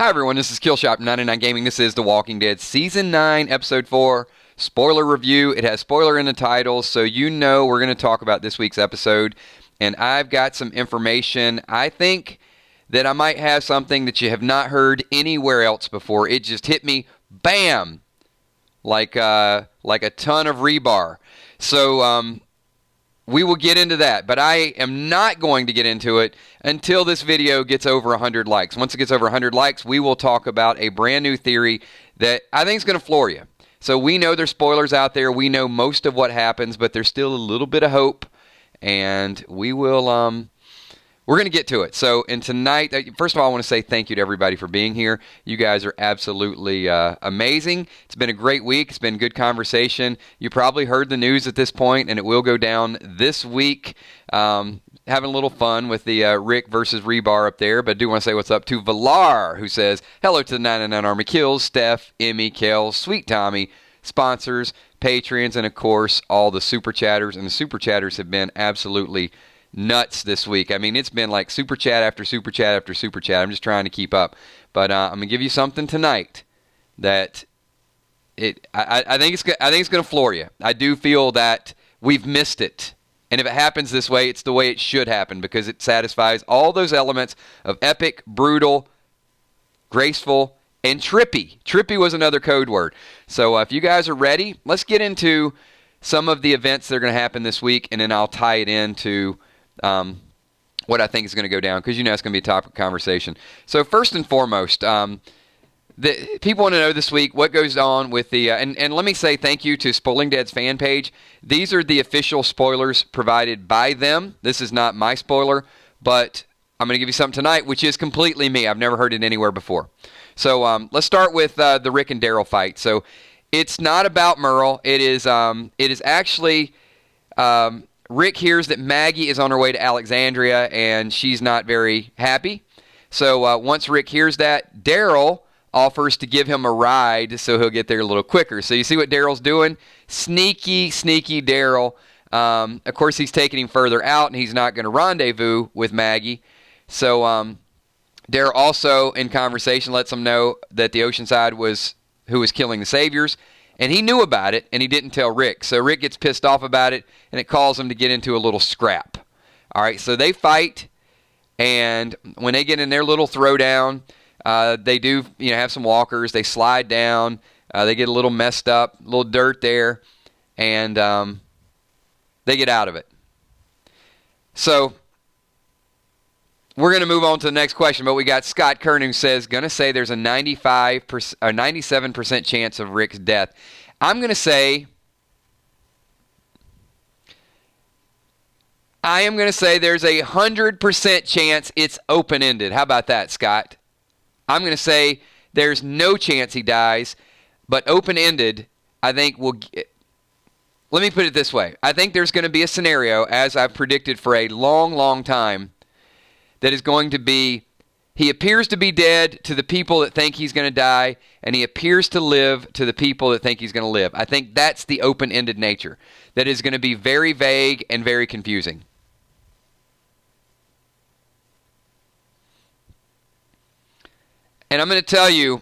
Hi everyone, this is Killshot99 Gaming. This is The Walking Dead Season 9, Episode 4, spoiler review. It has spoiler in the title, so you know we're going to talk about this week's episode. And I've got some information. I think that I might have something that you have not heard anywhere else before. It just hit me, bam, like a ton of rebar. So, we will get into that, but I am not going to get into it until this video gets over 100 likes. Once it gets over 100 likes, we will talk about a brand new theory that I think is going to floor you. So we know there's spoilers out there. We know most of what happens, but there's still a little bit of hope, and we will we're going to get to it. So, and tonight, first of all, I want to say thank you to everybody for being here. You guys are absolutely amazing. It's been a great week. It's been good conversation. You probably heard the news at this point, and it will go down this week. Having a little fun with the Rick versus Rebar up there, but I do want to say what's up to Valar, who says, hello to the 99 Army Kills, Steph, Emmy, Kel, Sweet Tommy, sponsors, Patreons, and of course, all the Super Chatters. And the Super Chatters have been absolutely nuts this week. I mean, it's been like super chat after super chat after super chat. I'm just trying to keep up. But I'm gonna give you something tonight that I think it's gonna floor you. I do feel that we've missed it. And if it happens this way, it's the way it should happen because it satisfies all those elements of epic, brutal, graceful, and trippy. Trippy was another code word. So if you guys are ready, let's get into some of the events that are going to happen this week, and then I'll tie it into what I think is going to go down, because you know it's going to be a topic of conversation. So first and foremost, the people want to know this week what goes on with the and let me say thank you to Spoiling Dead's fan page. These are the official spoilers provided by them. This is not my spoiler, but I'm going to give you something tonight which is completely me. I've never heard it anywhere before. So let's start with the Rick and Daryl fight. So it's not about Merle. It is actually Rick hears that Maggie is on her way to Alexandria, and she's not very happy. So once Rick hears that, Daryl offers to give him a ride so he'll get there a little quicker. So you see what Daryl's doing? Sneaky, sneaky Daryl. Of course, he's taking him further out, and he's not going to rendezvous with Maggie. So Daryl also, in conversation, lets him know that the Oceanside was who was killing the Saviors. And he knew about it, and he didn't tell Rick. So Rick gets pissed off about it, and it calls him to get into a little scrap. All right, so they fight, and when they get in their little throwdown, they do have some walkers. They slide down. They get a little messed up, a little dirt there, and they get out of it. So we're going to move on to the next question, but we got Scott Kern who says, going to say there's a 97% chance of Rick's death. I'm going to say, there's a 100% chance it's open-ended. How about that, Scott? I'm going to say there's no chance he dies, but open-ended, I think let me put it this way. I think there's going to be a scenario, as I've predicted for a long, long time, that is going to be, he appears to be dead to the people that think he's going to die, and he appears to live to the people that think he's going to live. I think that's the open-ended nature that is going to be very vague and very confusing. And I'm going to tell you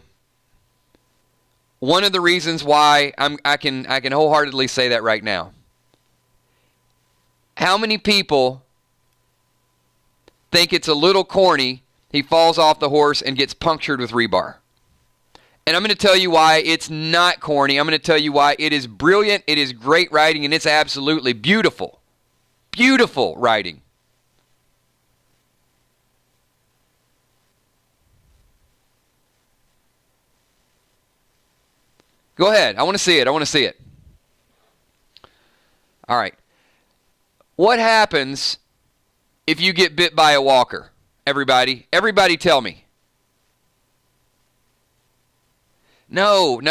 one of the reasons why I can wholeheartedly say that right now. How many people think it's a little corny, he falls off the horse and gets punctured with rebar? And I'm going to tell you why it's not corny. I'm going to tell you why it is brilliant, it is great writing, and it's absolutely beautiful. Beautiful writing. Go ahead. I want to see it. All right. What happens if you get bit by a walker? Everybody tell me. No.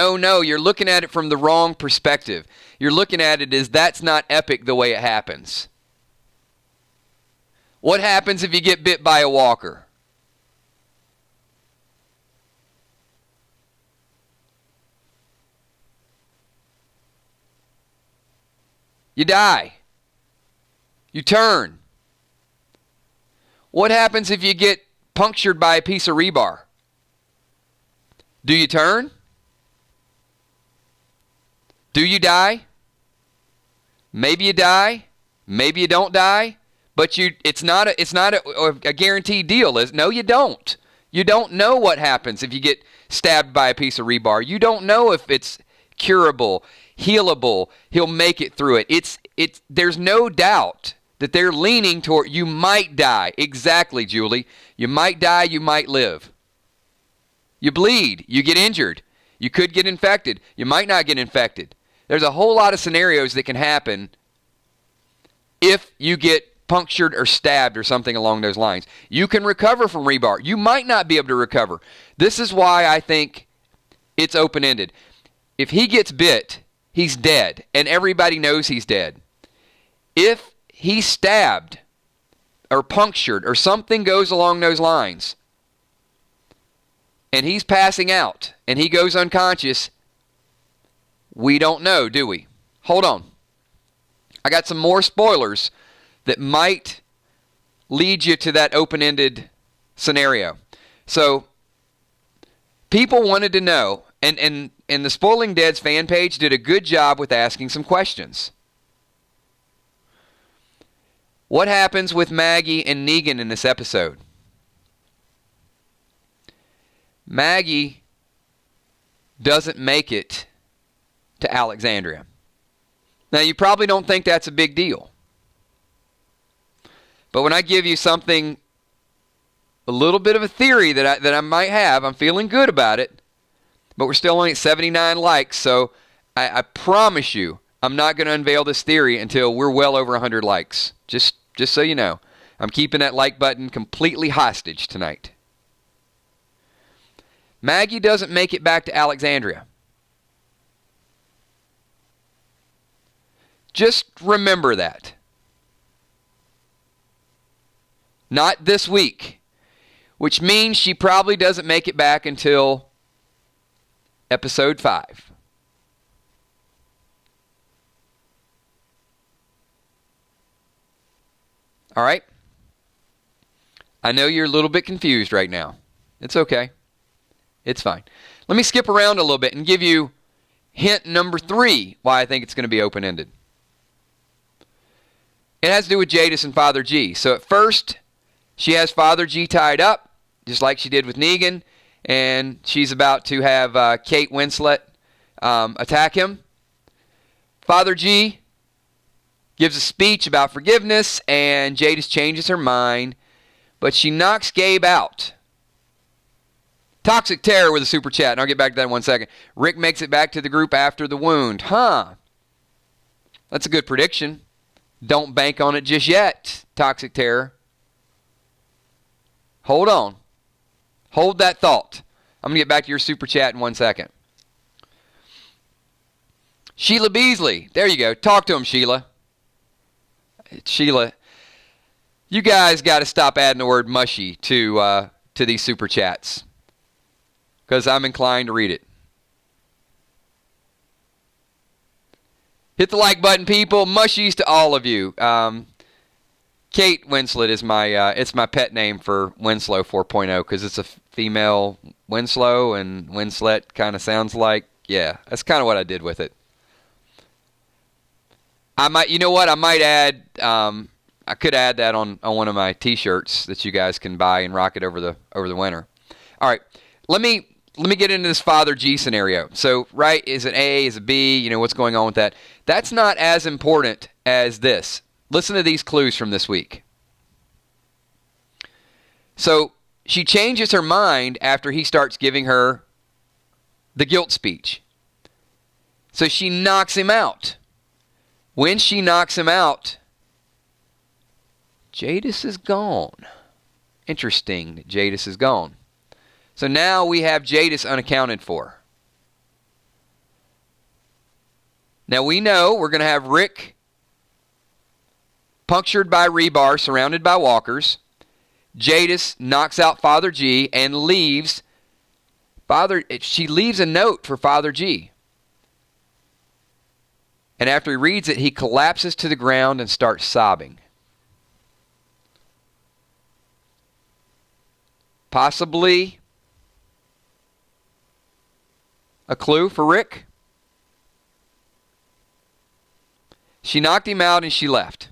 You're looking at it from the wrong perspective. You're looking at it as that's not epic the way it happens. What happens if you get bit by a walker? You die. You turn. What happens if you get punctured by a piece of rebar? Do you turn? Do you die? Maybe you die. Maybe you don't die. But it's not a guaranteed deal. No, you don't. You don't know what happens if you get stabbed by a piece of rebar. You don't know if it's curable, healable. He'll make it through it. There's no doubt that they're leaning toward you might die. Exactly, Julie. You might die, you might live. You bleed, you get injured. You could get infected. You might not get infected. There's a whole lot of scenarios that can happen if you get punctured or stabbed or something along those lines. You can recover from rebar. You might not be able to recover. This is why I think it's open-ended. If he gets bit, he's dead, and everybody knows he's dead. If he's stabbed or punctured or something goes along those lines, and he's passing out, and he goes unconscious, we don't know, do we? Hold on. I got some more spoilers that might lead you to that open-ended scenario. So, people wanted to know, and the Spoiling Dead's fan page did a good job with asking some questions. What happens with Maggie and Negan in this episode? Maggie doesn't make it to Alexandria. Now, you probably don't think that's a big deal. But when I give you something, a little bit of a theory that I might have, I'm feeling good about it, but we're still only at 79 likes, so I promise you I'm not going to unveil this theory until we're well over 100 likes. Just so you know. I'm keeping that like button completely hostage tonight. Maggie doesn't make it back to Alexandria. Just remember that. Not this week, which means she probably doesn't make it back until episode 5. All right? I know you're a little bit confused right now. It's okay. It's fine. Let me skip around a little bit and give you hint number 3 why I think it's going to be open-ended. It has to do with Jadis and Father G. So at first, she has Father G tied up, just like she did with Negan, and she's about to have Kate Winslet attack him. Father G gives a speech about forgiveness, and Jadis changes her mind, but she knocks Gabe out. Toxic Terror with a super chat, and I'll get back to that in 1 second. Rick makes it back to the group after the wound. That's a good prediction. Don't bank on it just yet, Toxic Terror. Hold on. Hold that thought. I'm going to get back to your super chat in 1 second. Sheila Beasley. There you go. Talk to him, Sheila. Sheila, you guys got to stop adding the word mushy to these super chats, because I'm inclined to read it. Hit the like button, people. Mushies to all of you. Kate Winslet is it's my pet name for Winslow 4.0, because it's a female Winslow, and Winslet kind of sounds like, that's kind of what I did with it. You know what? I might add, I could add that on one of my t-shirts that you guys can buy and rock it over the winter. All right. Let me get into this Father G scenario. So, right, is it A, is it B? You know, what's going on with that? That's not as important as this. Listen to these clues from this week. So, she changes her mind after he starts giving her the guilt speech. So, she knocks him out. When she knocks him out, Jadis is gone. Interesting that Jadis is gone. So now we have Jadis unaccounted for. Now we know we're going to have Rick punctured by rebar, surrounded by walkers. Jadis knocks out Father G and leaves. She leaves a note for Father G. And after he reads it, he collapses to the ground and starts sobbing. Possibly A clue for Rick? She knocked him out and she left.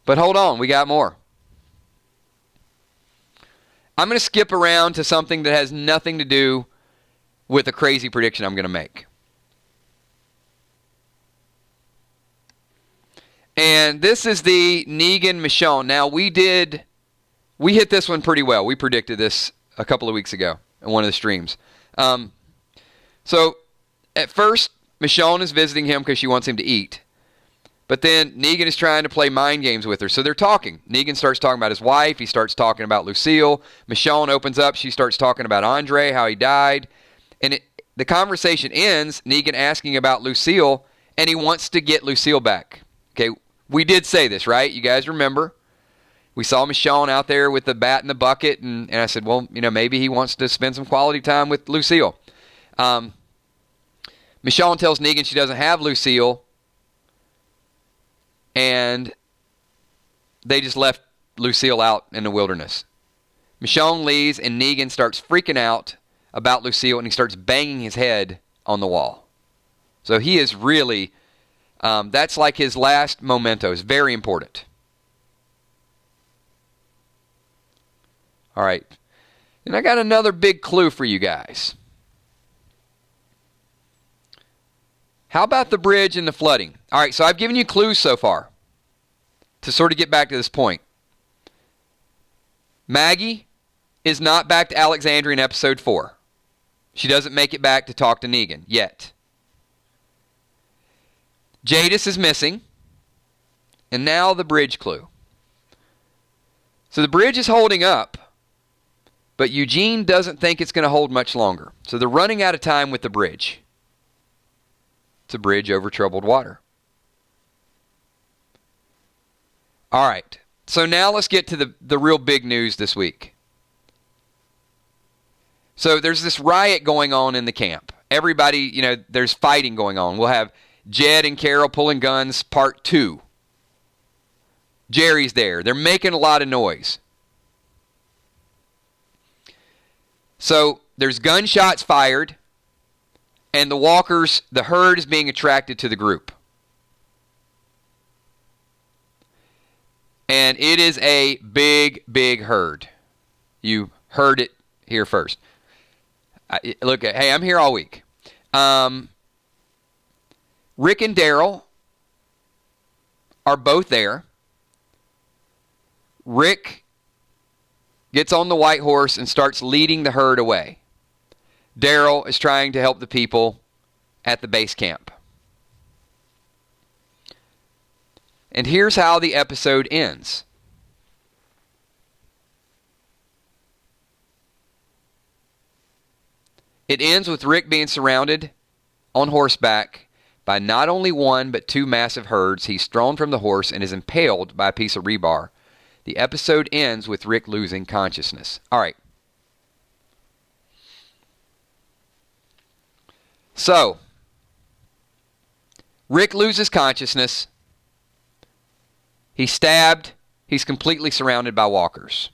But hold on, we got more. I'm going to skip around to something that has nothing to do with a crazy prediction I'm going to make. And this is the Negan Michonne. Now, we hit this one pretty well. We predicted this a couple of weeks ago in one of the streams. So, at first, Michonne is visiting him because she wants him to eat. But then Negan is trying to play mind games with her. So they're talking. Negan starts talking about his wife. He starts talking about Lucille. Michonne opens up. She starts talking about Andre, how he died. And the conversation ends, Negan asking about Lucille, and he wants to get Lucille back. Okay, we did say this, right? You guys remember? We saw Michonne out there with the bat and the bucket, and I said, well, maybe he wants to spend some quality time with Lucille. Michonne tells Negan she doesn't have Lucille, and they just left Lucille out in the wilderness. Michonne leaves, and Negan starts freaking out about Lucille, and he starts banging his head on the wall. So he is really, that's like his last memento. It's very important. All right. And I got another big clue for you guys. How about the bridge and the flooding? All right, so I've given you clues so far to sort of get back to this point. Maggie is not back to Alexandria in episode 4. She doesn't make it back to talk to Negan yet. Jadis is missing. And now the bridge clue. So the bridge is holding up, but Eugene doesn't think it's going to hold much longer. So they're running out of time with the bridge. It's a bridge over troubled water. All right. So now let's get to the real big news this week. So there's this riot going on in the camp. Everybody, there's fighting going on. We'll have Jed and Carol pulling guns, part 2. Jerry's there. They're making a lot of noise. So there's gunshots fired, and the herd is being attracted to the group. And it is a big, big herd. You heard it here first. Look, hey, I'm here all week. Rick and Daryl are both there. Rick gets on the white horse and starts leading the herd away. Daryl is trying to help the people at the base camp. And here's how the episode ends. It ends with Rick being surrounded on horseback by not only one but 2 massive herds. He's thrown from the horse and is impaled by a piece of rebar. The episode ends with Rick losing consciousness. All right. So, Rick loses consciousness. He's stabbed. He's completely surrounded by walkers.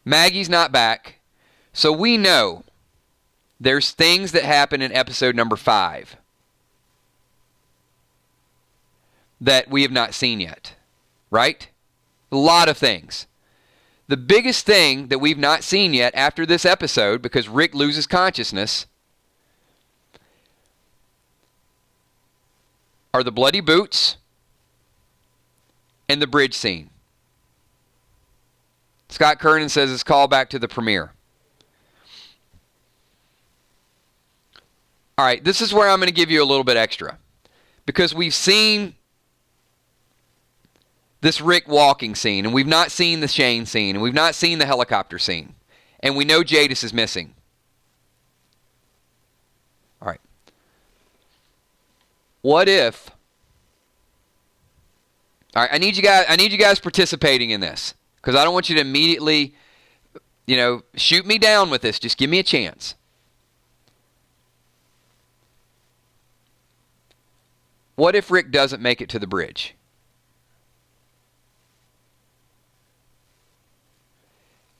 Maggie's not back. So we know there's things that happen in episode number 5 that we have not seen yet. Right? A lot of things. The biggest thing that we've not seen yet after this episode, because Rick loses consciousness, are the bloody boots and the bridge scene. Scott Kernan says it's call back to the premiere. All right, this is where I'm going to give you a little bit extra. Because we've seen this Rick walking scene, and we've not seen the Shane scene, and we've not seen the helicopter scene. And we know Jadis is missing. All right. What if... All right, I need you guys participating in this. Because I don't want you to immediately, shoot me down with this. Just give me a chance. What if Rick doesn't make it to the bridge?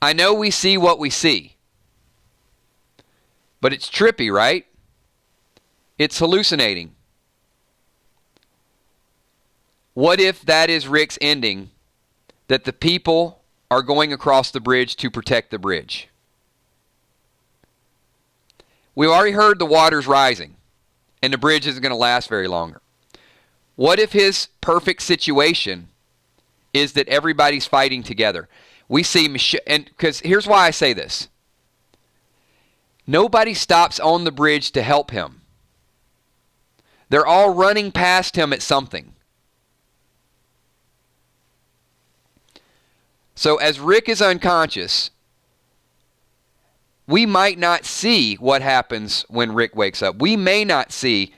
I know we see what we see, but it's trippy, right? It's hallucinating. What if that is Rick's ending, that the people are going across the bridge to protect the bridge? We already heard the water's rising, and the bridge isn't going to last very longer. What if his perfect situation is that everybody's fighting together? We see Michonne, and because here's why I say this. Nobody stops on the bridge to help him. They're all running past him at something. So as Rick is unconscious, we might not see what happens when Rick wakes up. We may not see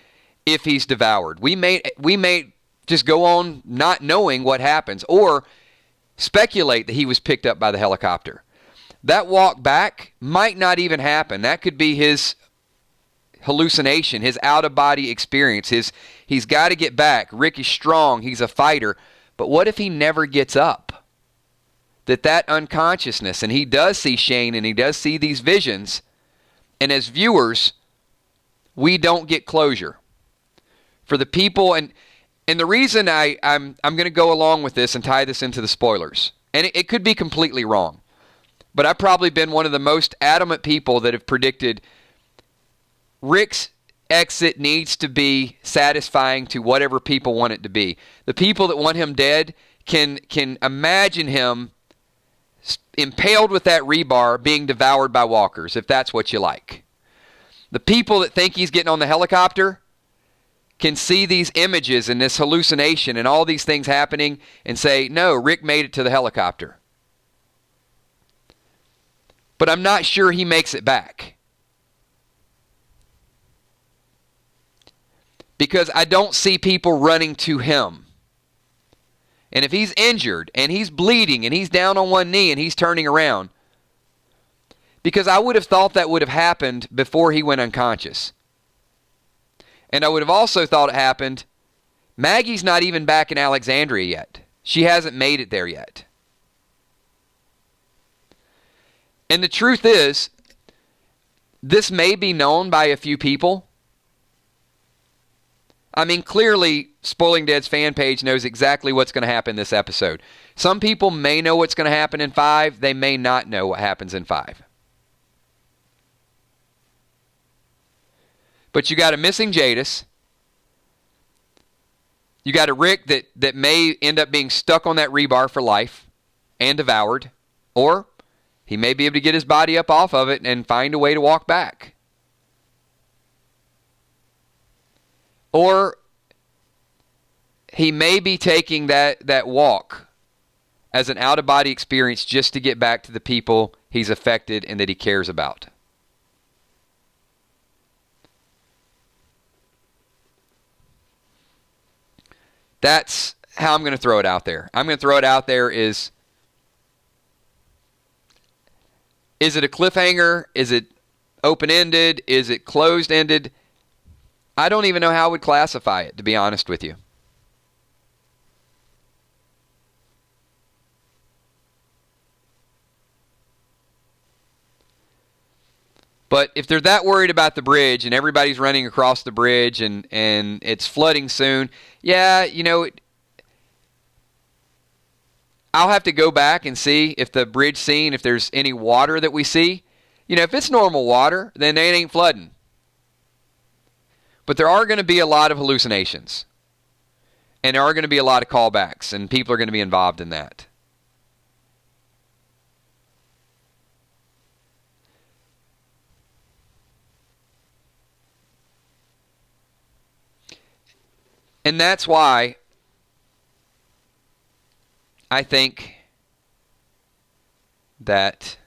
if he's devoured. We may just go on not knowing what happens, or speculate that he was picked up by the helicopter. That walk back might not even happen. That could be his hallucination, his out-of-body experience. He's got to get back. Rick is strong. He's a fighter. But what if he never gets up? That unconsciousness, and he does see Shane, and he does see these visions, and as viewers, we don't get closure. For the people, and the reason I'm going to go along with this and tie this into the spoilers, and it could be completely wrong, but I've probably been one of the most adamant people that have predicted Rick's exit needs to be satisfying to whatever people want it to be. The people that want him dead can imagine him impaled with that rebar, being devoured by walkers, if that's what you like. The people that think he's getting on the helicopter can see these images and this hallucination and all these things happening and say, no, Rick made it to the helicopter. But I'm not sure he makes it back. Because I don't see people running to him. And if he's injured and he's bleeding and he's down on one knee and he's turning around, because I would have thought that would have happened before he went unconscious. And I would have also thought it happened, Maggie's not even back in Alexandria yet. She hasn't made it there yet. And the truth is, this may be known by a few people. I mean, clearly, Spoiling Dead's fan page knows exactly what's going to happen this episode. Some people may know what's going to happen in 5. They may not know what happens in 5. But you got a missing Jadis. You got a Rick that may end up being stuck on that rebar for life and devoured. Or he may be able to get his body up off of it and find a way to walk back. Or he may be taking that walk as an out-of-body experience just to get back to the people he's affected and that he cares about. That's how I'm going to throw it out there. I'm going to throw it out there is it a cliffhanger? Is it open-ended? Is it closed-ended? I don't even know how I would classify it, to be honest with you. But if they're that worried about the bridge and everybody's running across the bridge and it's flooding soon, yeah, I'll have to go back and see if the bridge scene, if there's any water that we see. If it's normal water, then it ain't flooding. But there are going to be a lot of hallucinations. And there are going to be a lot of callbacks, and people are going to be involved in that. And that's why I think that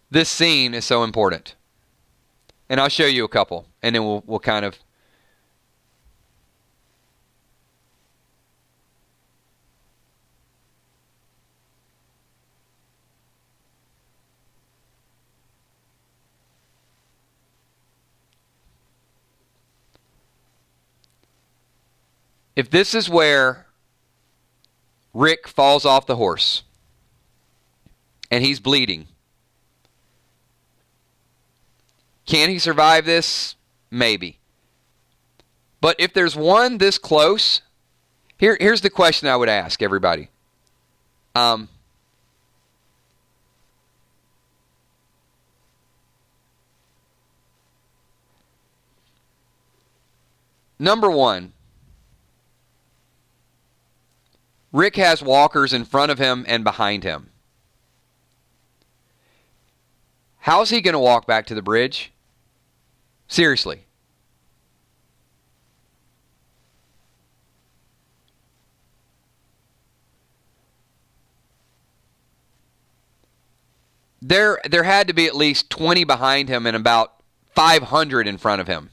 this scene is so important. And I'll show you a couple, and then we'll kind of if this is where Rick falls off the horse and he's bleeding, can he survive this? Maybe. But if there's one this close, here's the question I would ask everybody. Number one, Rick has walkers in front of him and behind him. How's he going to walk back to the bridge? Seriously. There had to be at least 20 behind him and about 500 in front of him.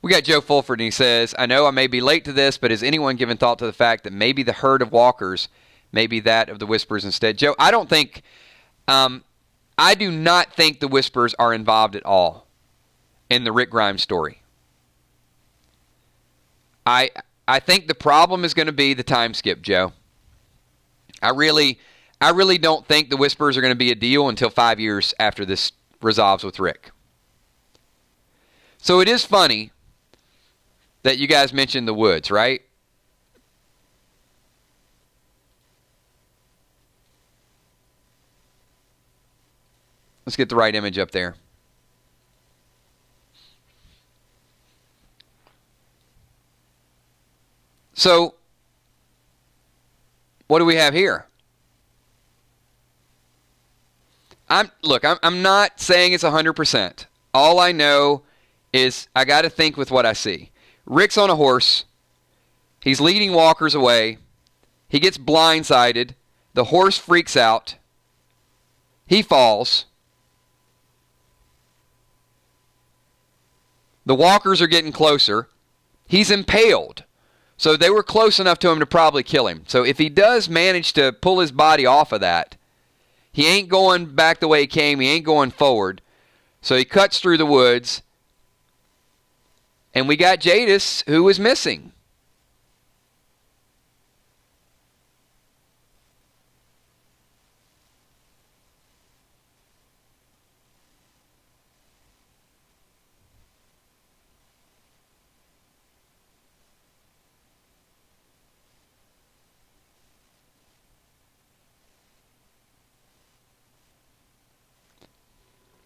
We got Joe Fulford, and he says, I know I may be late to this, but has anyone given thought to the fact that maybe the herd of walkers may be that of the Whisperers instead? Joe, I do not think the Whisperers are involved at all in the Rick Grimes story. I think the problem is going to be the time skip, Joe. I really don't think the Whisperers are going to be a deal until 5 years after this resolves with Rick. So it is funny that you guys mentioned the woods, right? Let's get the right image up there. So, what do we have here? I'm not saying it's 100%. All I know is I got to think with what I see. Rick's on a horse. He's leading walkers away. He gets blindsided. The horse freaks out. He falls. The walkers are getting closer. He's impaled. So they were close enough to him to probably kill him. So if he does manage to pull his body off of that, he ain't going back the way he came. He ain't going forward. So he cuts through the woods. And we got Jadis, who was missing.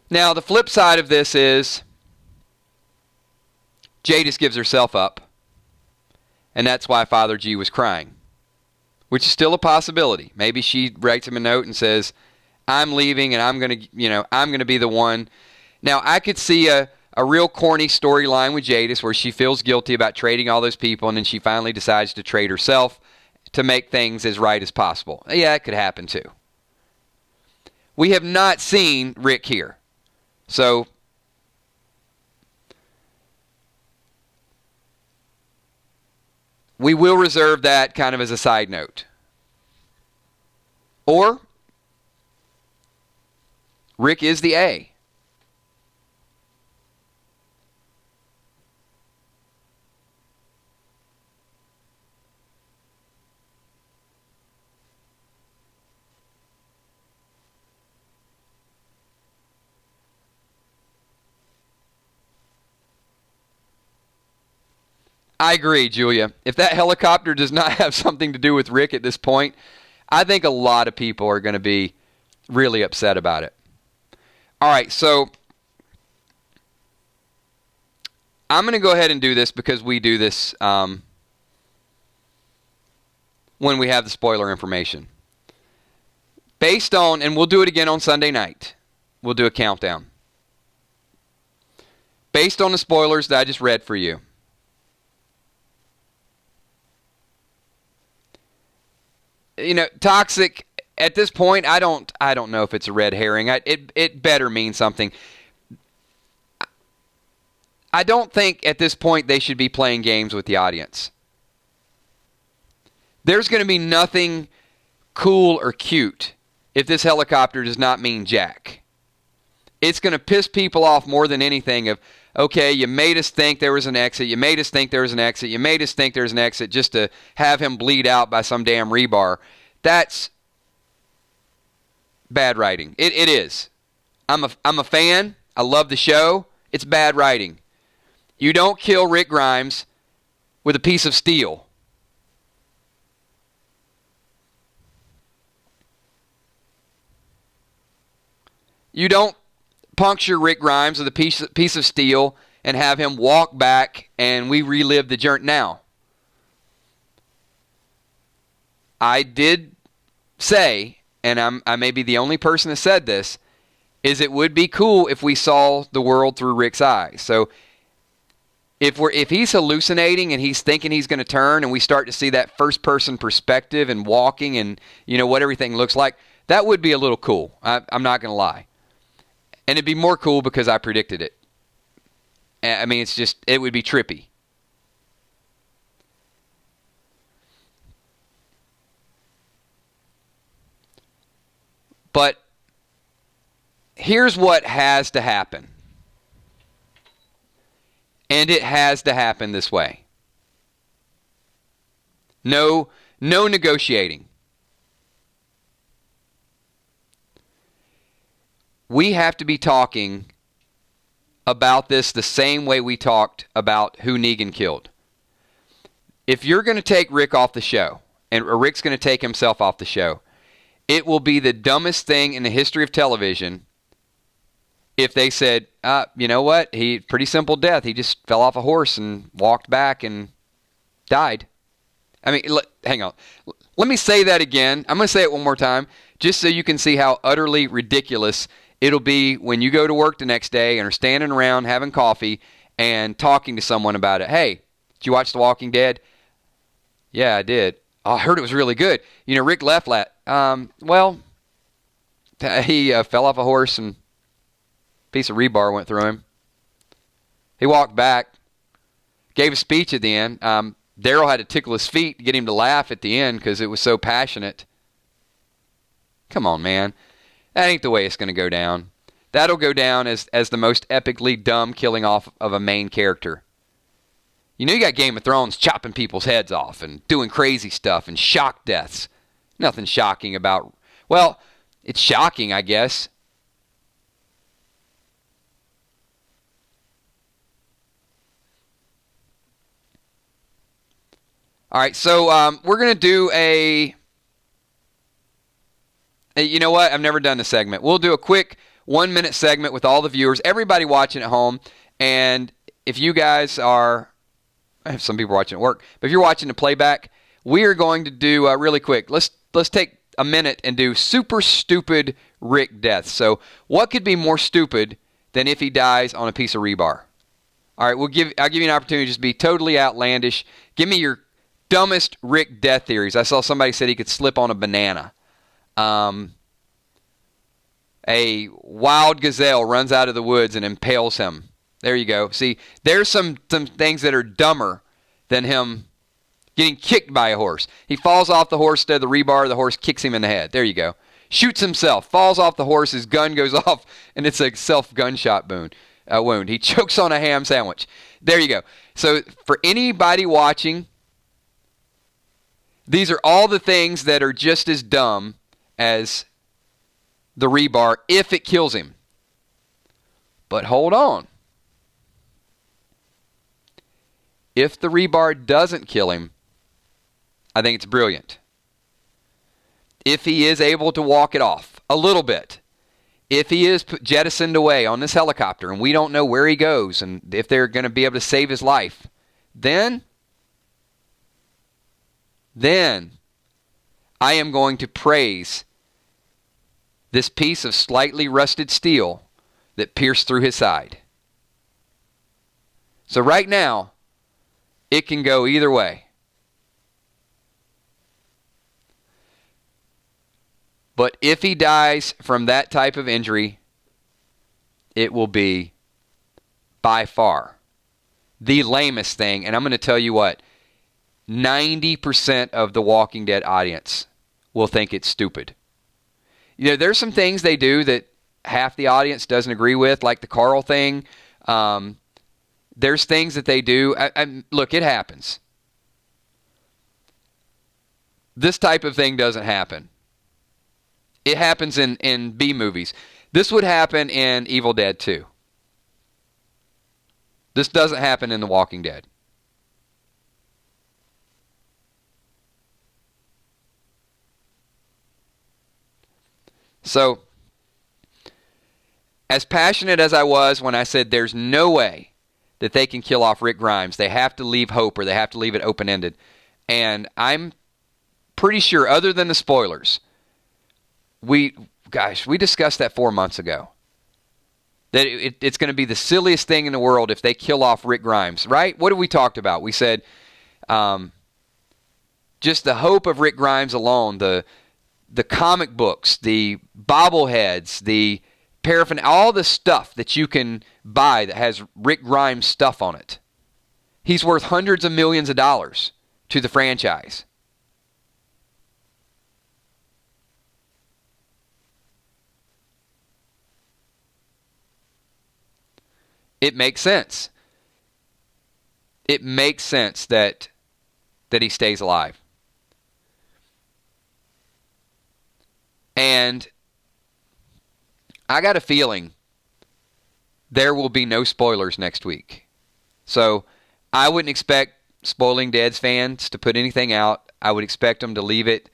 Now, the flip side of this is Jadis gives herself up, and that's why Father G was crying, which is still a possibility. Maybe she writes him a note and says, I'm leaving, and I'm going to be the one. Now, I could see a real corny storyline with Jadis where she feels guilty about trading all those people, and then she finally decides to trade herself to make things as right as possible. Yeah, it could happen too. We have not seen Rick here. So, we will reserve that kind of as a side note. Or, Rick is the A. I agree, Julia. If that helicopter does not have something to do with Rick at this point, I think a lot of people are going to be really upset about it. All right, so I'm going to go ahead and do this because we do this when we have the spoiler information. Based on, and we'll do it again on Sunday night. We'll do a countdown. Based on the spoilers that I just read for you. You know, toxic, at this point, I don't know if it's a red herring. It better mean something. I don't think at this point they should be playing games with the audience. There's going to be nothing cool or cute if this helicopter does not mean jack. It's going to piss people off more than anything of, okay, you made us think there was an exit, you made us think there was an exit, you made us think there was an exit just to have him bleed out by some damn rebar. That's bad writing. It is. I'm a fan. I love the show. It's bad writing. You don't kill Rick Grimes with a piece of steel. You don't puncture Rick Grimes with a piece of steel and have him walk back and we relive the journey. Now, I did say, and I may be the only person that said this, is it would be cool if we saw the world through Rick's eyes. So if he's hallucinating and he's thinking he's going to turn and we start to see that first person perspective and walking and what everything looks like, that would be a little cool. I'm not going to lie. And it'd be more cool because I predicted it. I mean, it would be trippy. But here's what has to happen. And it has to happen this way. No negotiating. We have to be talking about this the same way we talked about who Negan killed. If you're going to take Rick off the show, or Rick's going to take himself off the show, it will be the dumbest thing in the history of television if they said, you know what, pretty simple death. He just fell off a horse and walked back and died. I mean, hang on. Let me say that again. I'm going to say it one more time, just so you can see how utterly ridiculous it'll be when you go to work the next day and are standing around having coffee and talking to someone about it. Hey, did you watch The Walking Dead? Yeah, I did. Oh, I heard it was really good. Rick left well, he fell off a horse and a piece of rebar went through him. He walked back, gave a speech at the end. Daryl had to tickle his feet to get him to laugh at the end because it was so passionate. Come on, man. That ain't the way it's going to go down. That'll go down as the most epically dumb killing off of a main character. You got Game of Thrones chopping people's heads off and doing crazy stuff and shock deaths. Nothing shocking about... Well, it's shocking, I guess. All right, so we're going to do a... You know what? I've never done a segment. We'll do a quick 1-minute segment with all the viewers, everybody watching at home. And if you guys are, I have some people watching at work, but if you're watching the playback, we are going to do really quick. Let's take a minute and do super stupid Rick deaths. So what could be more stupid than if he dies on a piece of rebar? All right, I'll give you an opportunity to just be totally outlandish. Give me your dumbest Rick death theories. I saw somebody said he could slip on a banana. A wild gazelle runs out of the woods and impales him. There you go. See, there's some things that are dumber than him getting kicked by a horse. He falls off the horse to the rebar. The horse kicks him in the head. There you go. Shoots himself. Falls off the horse. His gun goes off, and it's a self-gunshot wound. He chokes on a ham sandwich. There you go. So for anybody watching, these are all the things that are just as dumb as the rebar if it kills him. But hold on. If the rebar doesn't kill him, I think it's brilliant. If he is able to walk it off a little bit, if he is jettisoned away on this helicopter and we don't know where he goes and if they're going to be able to save his life, then I am going to praise this piece of slightly rusted steel that pierced through his side. So right now, it can go either way. But if he dies from that type of injury, it will be by far the lamest thing. And I'm going to tell you what, 90% of the Walking Dead audience will think it's stupid. There's some things they do that half the audience doesn't agree with, like the Carl thing. There's things that they do. Look, it happens. This type of thing doesn't happen. It happens in B movies. This would happen in Evil Dead 2. This doesn't happen in The Walking Dead. So, as passionate as I was when I said there's no way that they can kill off Rick Grimes, they have to leave hope, or they have to leave it open-ended. And I'm pretty sure, other than the spoilers, we discussed that 4 months ago. That it's going to be the silliest thing in the world if they kill off Rick Grimes, right? What have we talked about? We said just the hope of Rick Grimes alone, the comic books, the bobbleheads, the paraphernalia, all the stuff that you can buy that has Rick Grimes stuff on it. He's worth hundreds of millions of dollars to the franchise. It makes sense. It makes sense that he stays alive. And I got a feeling there will be no spoilers next week. So I wouldn't expect Spoiling Dead's fans to put anything out. I would expect them to leave it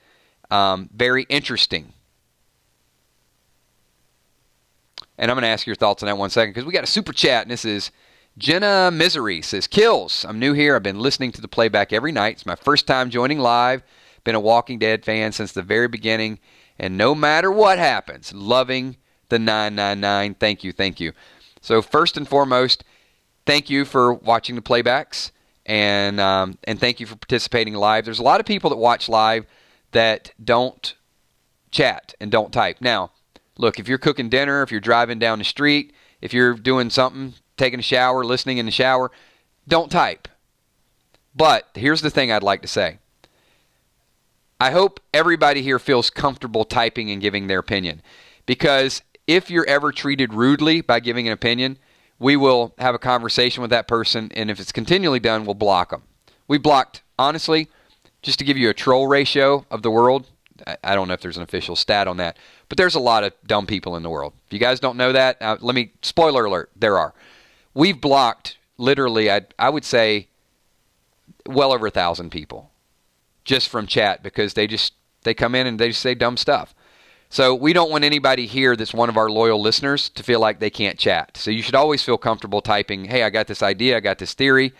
very interesting. And I'm going to ask your thoughts on that 1 second, because we got a super chat, and this is Jenna Misery says, Kills. I'm new here. I've been listening to the playback every night. It's my first time joining live. Been a Walking Dead fan since the very beginning. And no matter what happens, loving the 999. Thank you. So first and foremost, thank you for watching the playbacks, and thank you for participating live. There's a lot of people that watch live that don't chat and don't type. Now, look, if you're cooking dinner, if you're driving down the street, if you're doing something, taking a shower, listening in the shower, don't type. But here's the thing I'd like to say. I hope everybody here feels comfortable typing and giving their opinion. Because if you're ever treated rudely by giving an opinion, we will have a conversation with that person, and if it's continually done, we'll block them. We blocked, honestly, just to give you a troll ratio of the world, I don't know if there's an official stat on that, but there's a lot of dumb people in the world. If you guys don't know that, spoiler alert, there are. We've blocked, literally, I would say, well over 1,000 people just from chat, because they come in and they just say dumb stuff. So we don't want anybody here that's one of our loyal listeners to feel like they can't chat. So you should always feel comfortable typing, hey, I got this idea, I got this theory,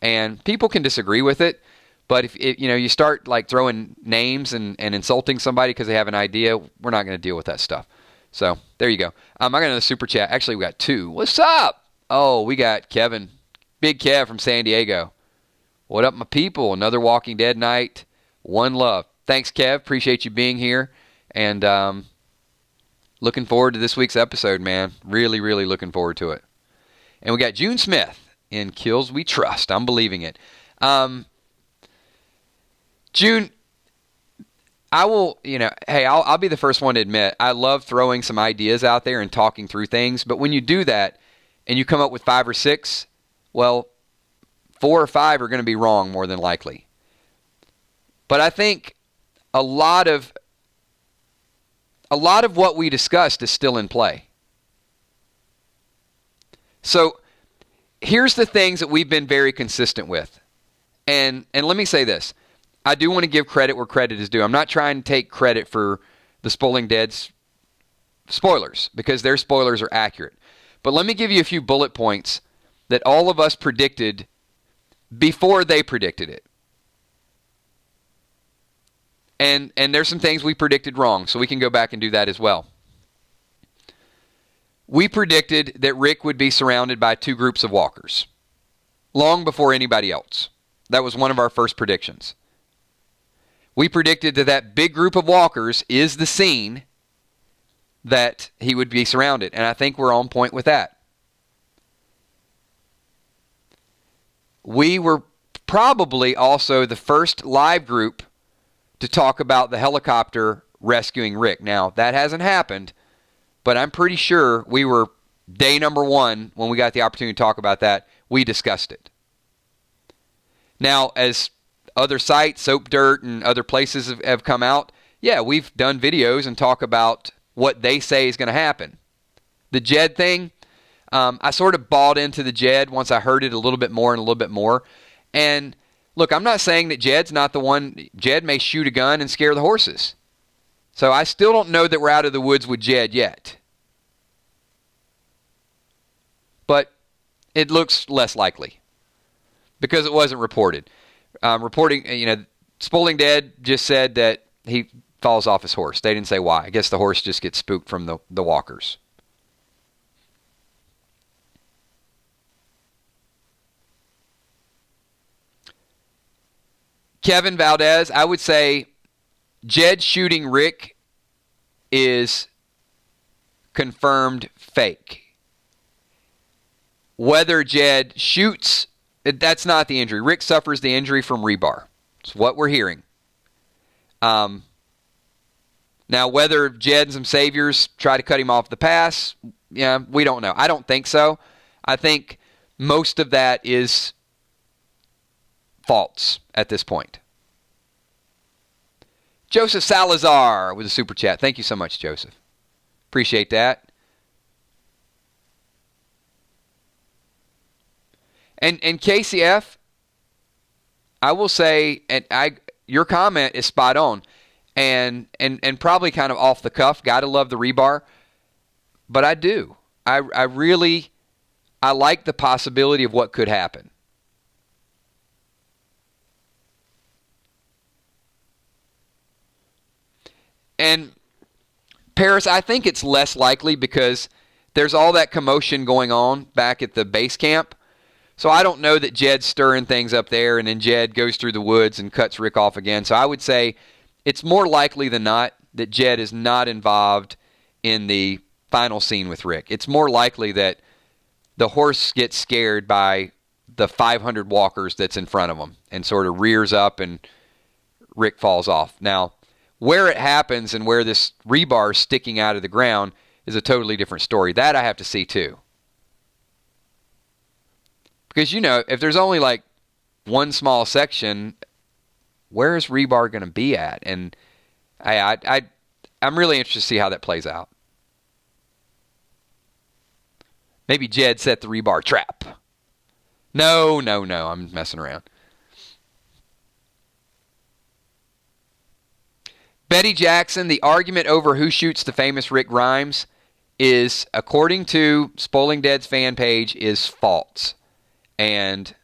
and people can disagree with it. But if you start like throwing names and insulting somebody because they have an idea, we're not going to deal with that stuff. So there you go. I got another super chat. Actually, we got 2. What's up? Oh, we got Kevin, Big Kev from San Diego. What up, my people? Another Walking Dead night. One love. Thanks, Kev. Appreciate you being here. And looking forward to this week's episode, man. Really, really looking forward to it. And we got June Smith in Kills We Trust. I'm believing it. June, I'll be the first one to admit, I love throwing some ideas out there and talking through things. But when you do that and you come up with 5 or 6, well, 4 or 5 are going to be wrong more than likely. But I think a lot of what we discussed is still in play. So here's the things that we've been very consistent with. And let me say this. I do want to give credit where credit is due. I'm not trying to take credit for the Spoiling Dead's spoilers, because their spoilers are accurate. But let me give you a few bullet points that all of us predicted before they predicted it. And there's some things we predicted wrong, so we can go back and do that as well. We predicted that Rick would be surrounded by 2 groups of walkers long before anybody else. That was one of our first predictions. We predicted that big group of walkers is the scene that he would be surrounded, and I think we're on point with that. We were probably also the first live group to talk about the helicopter rescuing Rick. Now, that hasn't happened, but I'm pretty sure we were day number 1 when we got the opportunity to talk about that. We discussed it. Now, as other sites, Soap Dirt and other places have come out, yeah, we've done videos and talk about what they say is going to happen. The Jed thing, I sort of bought into the Jed once I heard it a little bit more and a little bit more. And look, I'm not saying that Jed's not the one. Jed may shoot a gun and scare the horses. So I still don't know that we're out of the woods with Jed yet. But it looks less likely because it wasn't reported. Spoiling Dead just said that he falls off his horse. They didn't say why. I guess the horse just gets spooked from the walkers. Kevin Valdez, I would say Jed shooting Rick is confirmed fake. Whether Jed shoots, that's not the injury. Rick suffers the injury from rebar. It's what we're hearing. Now, whether Jed and some saviors try to cut him off the pass, yeah, we don't know. I don't think so. I think most of that is false at this point. Joseph Salazar with a super chat. Thank you so much, Joseph. Appreciate that. And KCF, I will say, your comment is spot on, and probably kind of off the cuff. Gotta love the rebar, but I do. I like the possibility of what could happen. And Paris, I think it's less likely because there's all that commotion going on back at the base camp. So I don't know that Jed's stirring things up there and then Jed goes through the woods and cuts Rick off again. So I would say it's more likely than not that Jed is not involved in the final scene with Rick. It's more likely that the horse gets scared by the 500 walkers that's in front of him and sort of rears up and Rick falls off. Now, where it happens and where this rebar is sticking out of the ground is a totally different story. That I have to see too. Because, if there's only like one small section, where is rebar going to be at? And I'm really interested to see how that plays out. Maybe Jed set the rebar trap. No, I'm messing around. Betty Jackson, the argument over who shoots the famous Rick Grimes is, according to Spoiling Dead's fan page, is false. And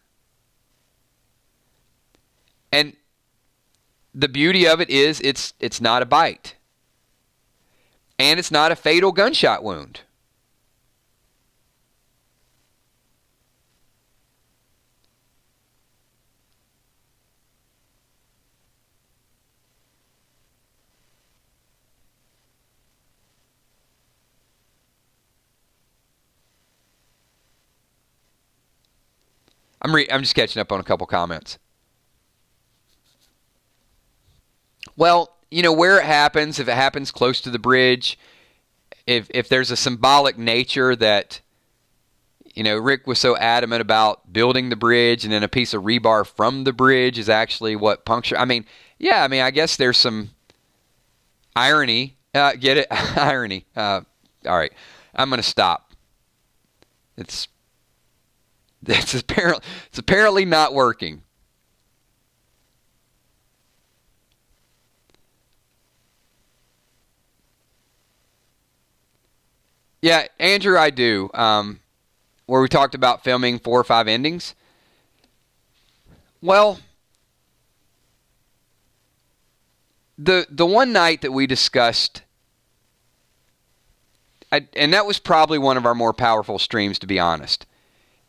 the beauty of it is it's not a bite. And it's not a fatal gunshot wound. I'm just catching up on a couple comments. Well, where it happens, if it happens close to the bridge, if there's a symbolic nature that, Rick was so adamant about building the bridge and then a piece of rebar from the bridge is actually what punctured. I guess there's some irony. Get it? Irony. All right. I'm going to stop. It's apparently not working. Yeah, Andrew, I do. Where we talked about filming 4 or 5 endings. Well, the one night that we discussed, and that was probably one of our more powerful streams, to be honest,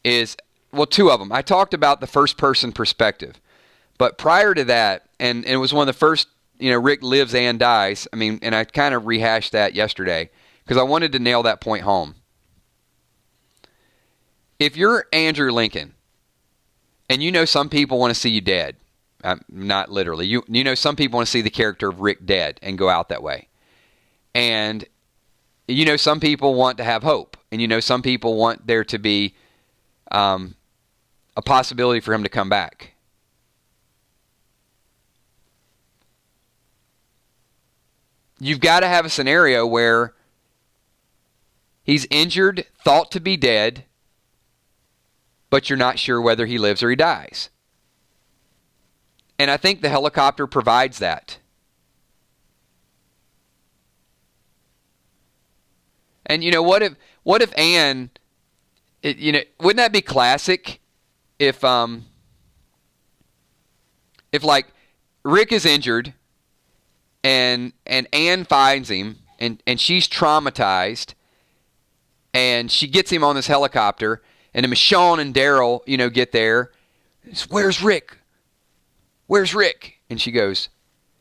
is, 2 of them. I talked about the first-person perspective. But prior to that, and it was one of the first, Rick lives and dies. And I kind of rehashed that yesterday because I wanted to nail that point home. If you're Andrew Lincoln and some people want to see you dead, Not literally. You know, some people want to see the character of Rick dead and go out that way. And, you know, some people want to have hope. And, you know, some people want there to be a possibility for him to come back. You've got to have a scenario where he's injured, thought to be dead, but you're not sure whether he lives or he dies. And I think the helicopter provides that. And you know, what if Anne, you know, wouldn't that be classic if like Rick is injured and Anne finds him and she's traumatized and she gets him on this helicopter and then Michonne and Daryl, you know, get there. Where's Rick? Where's Rick? And she goes,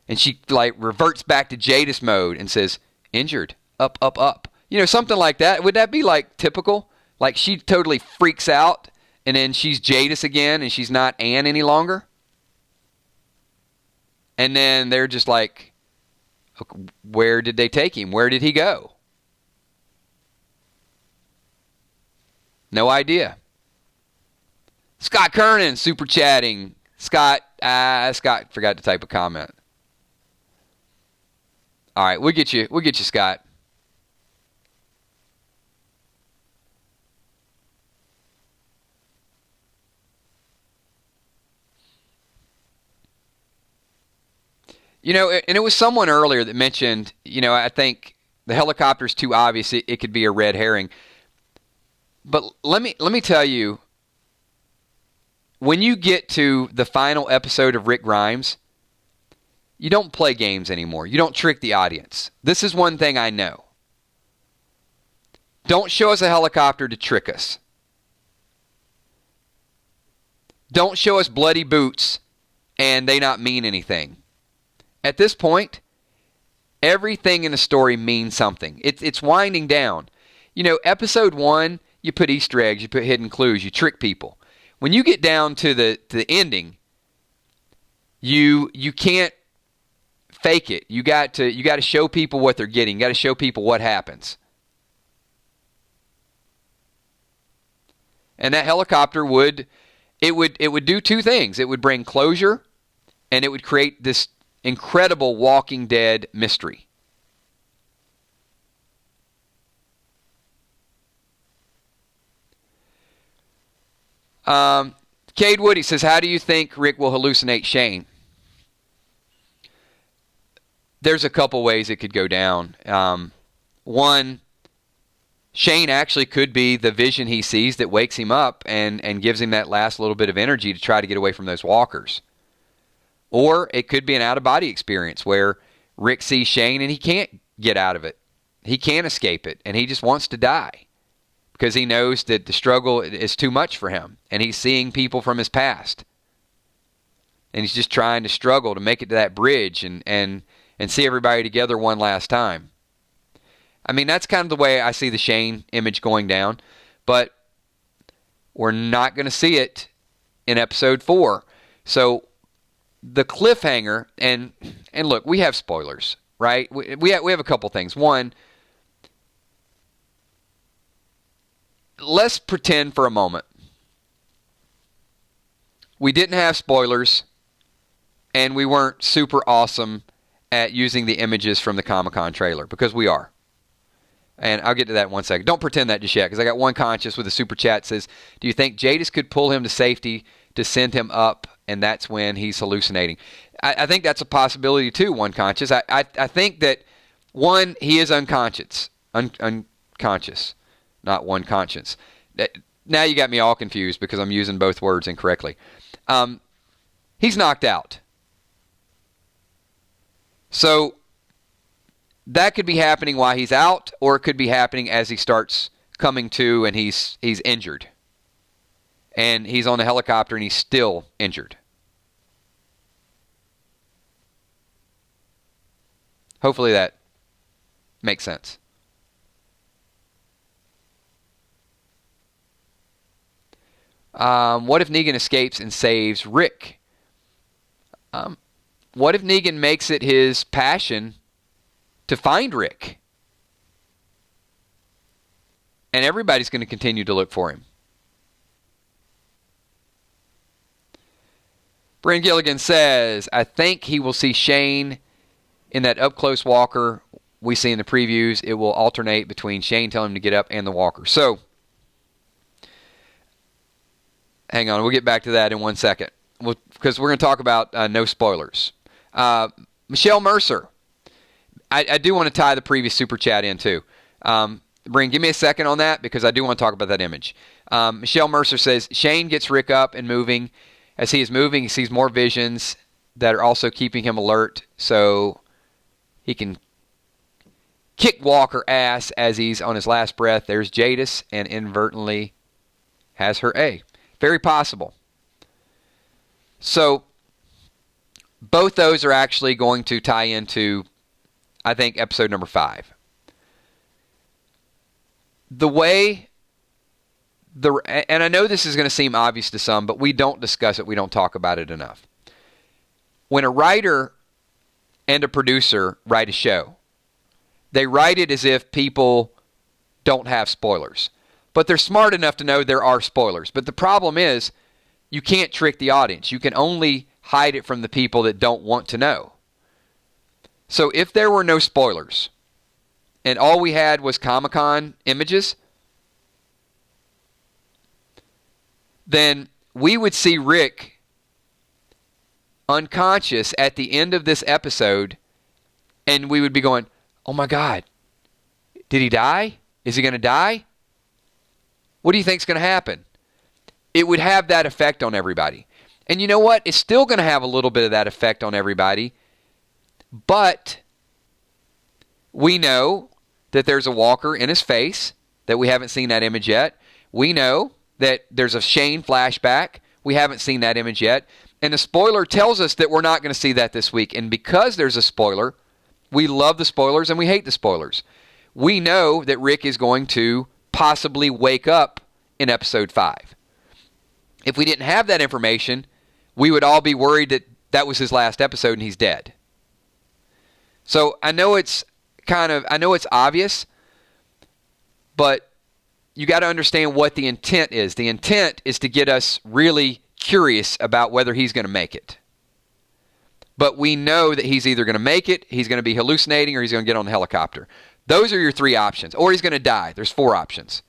and she like reverts back to Jadis mode and says, injured, up, up, up. You know, something like that. Would that be like typical? Like she totally freaks out and then she's Jadis again and she's not Anne any longer? And then they're just like, where did they take him? Where did he go? No idea. Scott Kernan super chatting. Scott forgot to type a comment. All right, we'll get you, Scott. You know, and it was someone earlier that mentioned, you know, I think the helicopter's too obvious. It could be a red herring. But let me tell you, when you get to the final episode of Rick Grimes, you don't play games anymore. You don't trick the audience. This is one thing I know. Don't show us a helicopter to trick us. Don't show us bloody boots and they not mean anything. At this point, everything in the story means something. It's winding down. You know, episode 1, you put Easter eggs, you put hidden clues, you trick people. When you get down to the ending, you can't fake it. You got to show people what they're getting. You got to show people what happens. And that helicopter would do two things. It would bring closure, and it would create this incredible Walking Dead mystery. Cade Woody says, how do you think Rick will hallucinate Shane? There's a couple ways it could go down. One, Shane actually could be the vision he sees that wakes him up and gives him that last little bit of energy to try to get away from those walkers. Or it could be an out-of-body experience where Rick sees Shane and he can't get out of it. He can't escape it, and he just wants to die because he knows that the struggle is too much for him, and he's seeing people from his past. And he's just trying to struggle to make it to that bridge and see everybody together one last time. I mean, that's kind of the way I see the Shane image going down, but we're not going to see it in episode 4. So the cliffhanger, and look, we have spoilers, right? We have a couple things. One, let's pretend for a moment we didn't have spoilers and we weren't super awesome at using the images from the Comic-Con trailer, because we are. And I'll get to that in 1 second. Don't pretend that just yet, because I got one conscious with a super chat says, do you think Jadis could pull him to safety to send him up, and that's when he's hallucinating? I think that's a possibility too, one conscious. I think that, one, he is unconscious. Unconscious, not one conscience. Now you got me all confused because I'm using both words incorrectly. He's knocked out. So that could be happening while he's out, or it could be happening as he starts coming to and he's injured. And he's on the helicopter and he's still injured. Hopefully that makes sense. What if Negan escapes and saves Rick? What if Negan makes it his passion to find Rick? And everybody's going to continue to look for him. Bryn Gilligan says, I think he will see Shane in that up-close walker we see in the previews. It will alternate between Shane telling him to get up and the walker. So, hang on. We'll get back to that in 1 second. Because we're going to talk about no spoilers. Michelle Mercer. I do want to tie the previous super chat in too. Bryn, give me a second on that because I do want to talk about that image. Michelle Mercer says, Shane gets Rick up and moving. As he is moving, he sees more visions that are also keeping him alert so he can kick Walker ass as he's on his last breath. There's Jadis and inadvertently has her A. Very possible. So both those are actually going to tie into, I think, episode number 5. The way, and I know this is going to seem obvious to some, but we don't discuss it. We don't talk about it enough. When a writer and a producer write a show, they write it as if people don't have spoilers. But they're smart enough to know there are spoilers. But the problem is, you can't trick the audience. You can only hide it from the people that don't want to know. So if there were no spoilers, and all we had was Comic-Con images, then we would see Rick unconscious at the end of this episode, and we would be going, oh my God, did he die? Is he going to die? What do you think is going to happen? It would have that effect on everybody. And you know what? It's still going to have a little bit of that effect on everybody, but we know that there's a walker in his face, that we haven't seen that image yet. We know that there's a Shane flashback. We haven't seen that image yet. And the spoiler tells us that we're not going to see that this week. And because there's a spoiler, we love the spoilers and we hate the spoilers. We know that Rick is going to possibly wake up in episode 5. If we didn't have that information, we would all be worried that that was his last episode and he's dead. So I know it's obvious, but you got to understand what the intent is. The intent is to get us really curious about whether he's going to make it. But we know that he's either going to make it, he's going to be hallucinating, or he's going to get on the helicopter. Those are your 3 options. Or he's going to die. There's 4 options.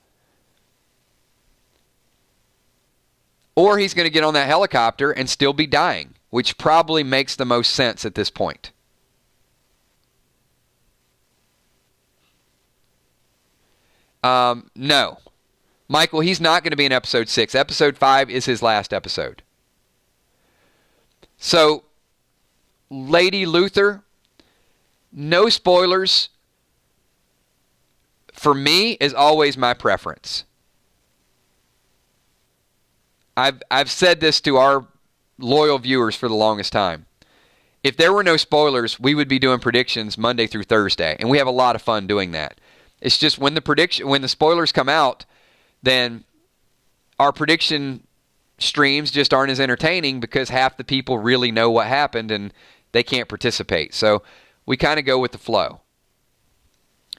Or he's going to get on that helicopter and still be dying, which probably makes the most sense at this point. No. Michael, he's not going to be in episode 6. Episode 5 is his last episode. So, Lady Luthor, no spoilers, for me, is always my preference. I've said this to our loyal viewers for the longest time. If there were no spoilers, we would be doing predictions Monday through Thursday, and we have a lot of fun doing that. It's just when the spoilers come out, then our prediction streams just aren't as entertaining because half the people really know what happened and they can't participate. So we kind of go with the flow.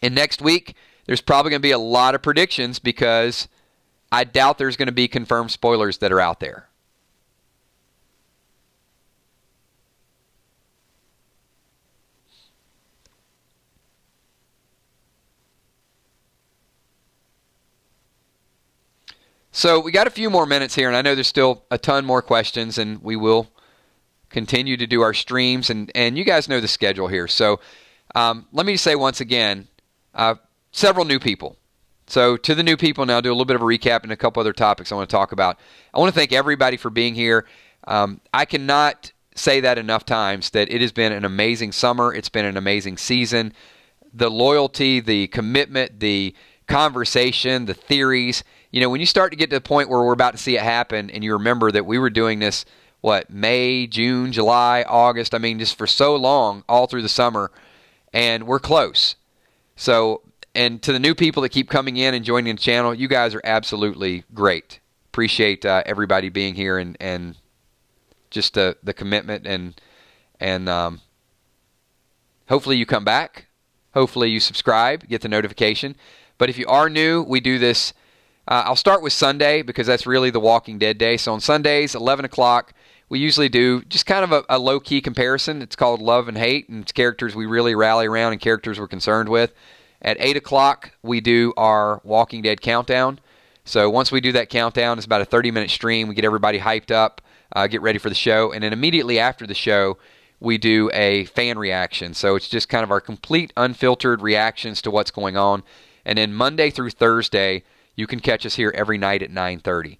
And next week, there's probably going to be a lot of predictions because I doubt there's going to be confirmed spoilers that are out there. So we got a few more minutes here, and I know there's still a ton more questions, and we will continue to do our streams, and you guys know the schedule here. So let me say once again, several new people. So to the new people now, I'll do a little bit of a recap and a couple other topics I want to talk about. I want to thank everybody for being here. I cannot say that enough times that it has been an amazing summer. It's been an amazing season. The loyalty, the commitment, the conversation, the theories. You know, when you start to get to the point where we're about to see it happen and you remember that we were doing this, May, June, July, August, just for so long, all through the summer, and we're close. So, and to the new people that keep coming in and joining the channel, you guys are absolutely great. Appreciate everybody being here and just the commitment and And hopefully you come back. Hopefully you subscribe, get the notification. But if you are new, we do this. I'll start with Sunday because that's really the Walking Dead day. So on Sundays, 11 o'clock, we usually do just kind of a low-key comparison. It's called Love and Hate, and it's characters we really rally around and characters we're concerned with. At 8 o'clock, we do our Walking Dead countdown. So once we do that countdown, it's about a 30-minute stream. We get everybody hyped up, get ready for the show. And then immediately after the show, we do a fan reaction. So it's just kind of our complete unfiltered reactions to what's going on. And then Monday through Thursday, you can catch us here every night at 9:30.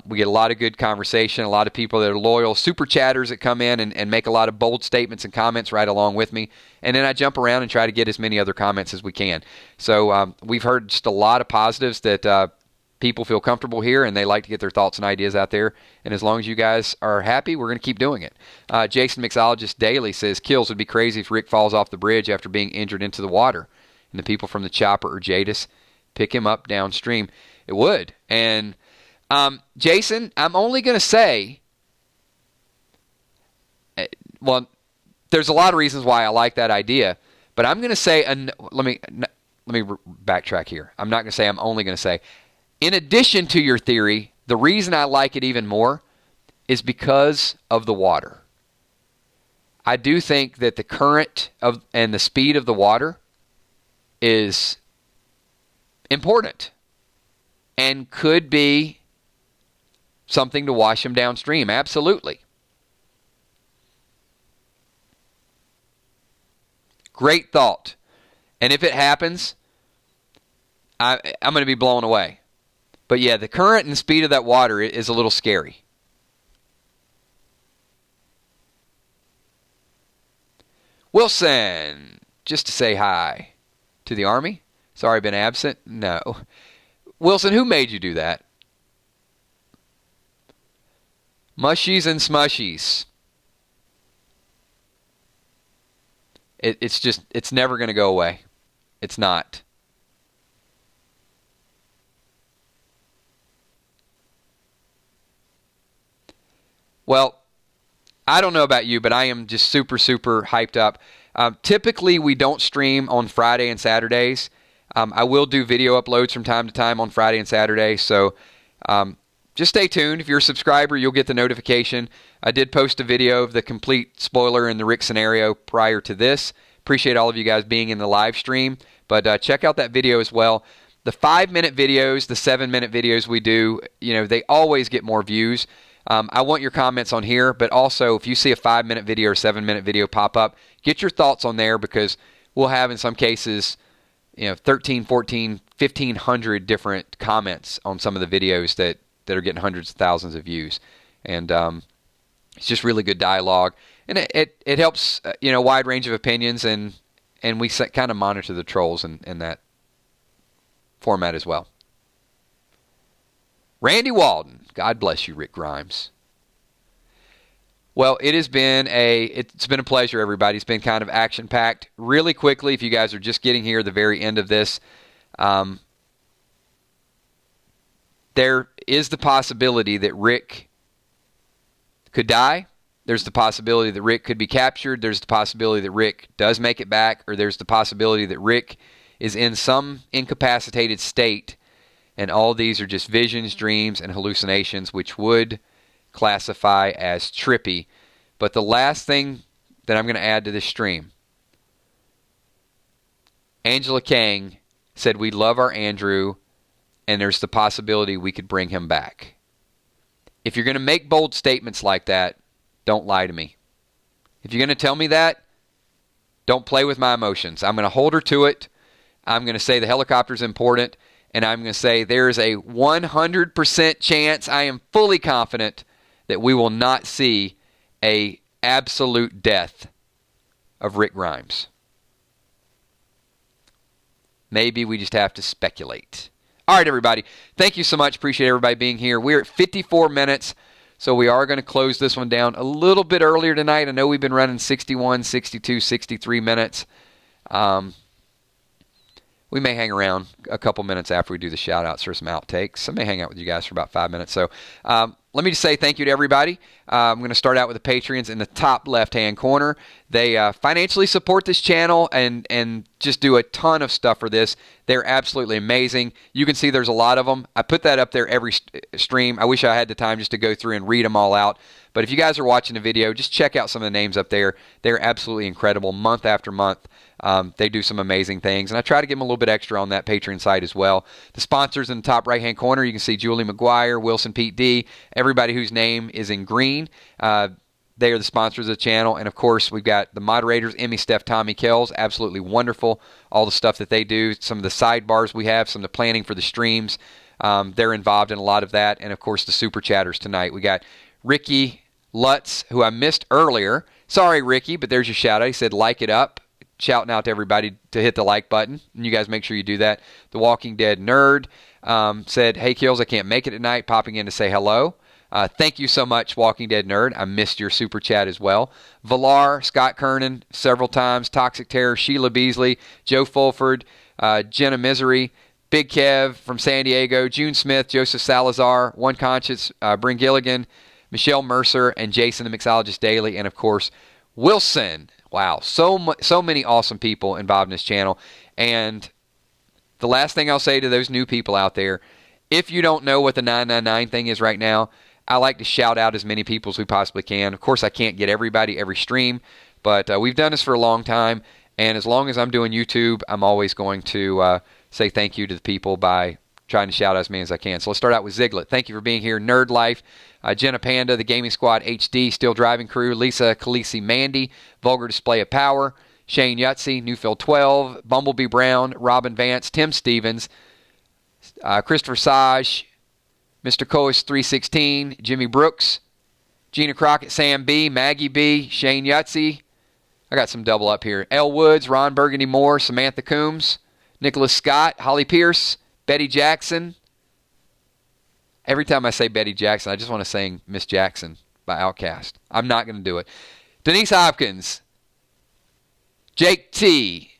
We get a lot of good conversation, a lot of people that are loyal, super chatters that come in and make a lot of bold statements and comments right along with me. And then I jump around and try to get as many other comments as we can. So we've heard just a lot of positives that people feel comfortable here and they like to get their thoughts and ideas out there. And as long as you guys are happy, we're going to keep doing it. Jason Mixologist Daily says, Kills would be crazy if Rick falls off the bridge after being injured into the water and the people from the chopper or Jadis pick him up downstream. It would. And Jason, I'm only going to say, well, there's a lot of reasons why I like that idea, but I'm going to say, let me backtrack here. I'm not going to say, I'm only going to say, in addition to your theory, the reason I like it even more is because of the water. I do think that the current and the speed of the water is important and could be something to wash him downstream. Absolutely. Great thought. And if it happens, I'm going to be blown away. But yeah, the current and speed of that water is a little scary. Wilson, just to say hi to the Army. Sorry I've been absent. No. Wilson, who made you do that? Mushies and smushies. It's never going to go away. It's not. Well, I don't know about you, but I am just super, super hyped up. Typically, we don't stream on Friday and Saturdays. I will do video uploads from time to time on Friday and Saturday, so just stay tuned. If you're a subscriber, you'll get the notification. I did post a video of the complete spoiler in the Rick scenario prior to this. Appreciate all of you guys being in the live stream, but check out that video as well. The 5-minute videos, the 7-minute videos we do, they always get more views. I want your comments on here, but also if you see a 5-minute video or 7-minute video pop up, get your thoughts on there because we'll have in some cases 13, 14, 1,500 different comments on some of the videos that are getting hundreds of thousands of views. And it's just really good dialogue. And it helps, a wide range of opinions, and we kind of monitor the trolls in that format as well. Randy Walden, God bless you, Rick Grimes. Well, it's been a pleasure, everybody. It's been kind of action-packed. Really quickly, if you guys are just getting here at the very end of this, there is the possibility that Rick could die. There's the possibility that Rick could be captured. There's the possibility that Rick does make it back, or there's the possibility that Rick is in some incapacitated state. And all these are just visions, dreams, and hallucinations, which would classify as trippy. But the last thing that I'm going to add to this stream, Angela Kang said we love our Andrew, and there's the possibility we could bring him back. If you're going to make bold statements like that, don't lie to me. If you're going to tell me that, don't play with my emotions. I'm going to hold her to it. I'm going to say the helicopter's important. And I'm going to say there is a 100% chance, I am fully confident, that we will not see a absolute death of Rick Grimes. Maybe we just have to speculate. All right, everybody. Thank you so much. Appreciate everybody being here. We're at 54 minutes, so we are going to close this one down a little bit earlier tonight. I know we've been running 61, 62, 63 minutes. We may hang around a couple minutes after we do the shout-outs for some outtakes. I may hang out with you guys for about 5 minutes. So let me just say thank you to everybody. I'm going to start out with the Patreons in the top left-hand corner. They financially support this channel and just do a ton of stuff for this. They're absolutely amazing. You can see there's a lot of them. I put that up there every stream. I wish I had the time just to go through and read them all out. But if you guys are watching the video, just check out some of the names up there. They're absolutely incredible month after month. They do some amazing things. And I try to give them a little bit extra on that Patreon site as well. The sponsors in the top right-hand corner, you can see Julie McGuire, Wilson Pete D, everybody whose name is in green. They are the sponsors of the channel. And, of course, we've got the moderators, Emmy, Steph, Tommy, Kells. Absolutely wonderful. All the stuff that they do. Some of the sidebars we have, some of the planning for the streams. They're involved in a lot of that. And, of course, the super chatters tonight. We got Ricky Lutz, who I missed earlier. Sorry, Ricky, but there's your shout out. He said, like it up. Shouting out to everybody to hit the like button. And you guys make sure you do that. The Walking Dead Nerd said, hey, Kills, I can't make it tonight. Popping in to say hello. Thank you so much, Walking Dead Nerd. I missed your super chat as well. Valar, Scott Kernan, several times. Toxic Terror, Sheila Beasley, Joe Fulford, Jenna Misery, Big Kev from San Diego, June Smith, Joseph Salazar, One Conscience, Bryn Gilligan, Michelle Mercer, and Jason the Mixologist Daily, and, of course, Wilson. Wow, so many awesome people involved in this channel. And the last thing I'll say to those new people out there, if you don't know what the 999 thing is right now, I like to shout out as many people as we possibly can. Of course, I can't get everybody every stream, but we've done this for a long time. And as long as I'm doing YouTube, I'm always going to say thank you to the people by trying to shout out as many as I can. So let's start out with Ziglet. Thank you for being here. Nerd Life, Jenna Panda, the Gaming Squad HD, Still Driving Crew, Lisa Khaleesi Mandy, Vulgar Display of Power, Shane Yutzi, Newfield 12, Bumblebee Brown, Robin Vance, Tim Stevens, Christopher Saj, Mr. Coas 316, Jimmy Brooks, Gina Crockett, Sam B, Maggie B, Shane Yutzi. I got some double up here. L Woods, Ron Burgundy Moore, Samantha Coombs, Nicholas Scott, Holly Pierce, Betty Jackson. Every time I say Betty Jackson, I just want to sing Miss Jackson by Outkast. I'm not going to do it. Denise Hopkins, Jake T,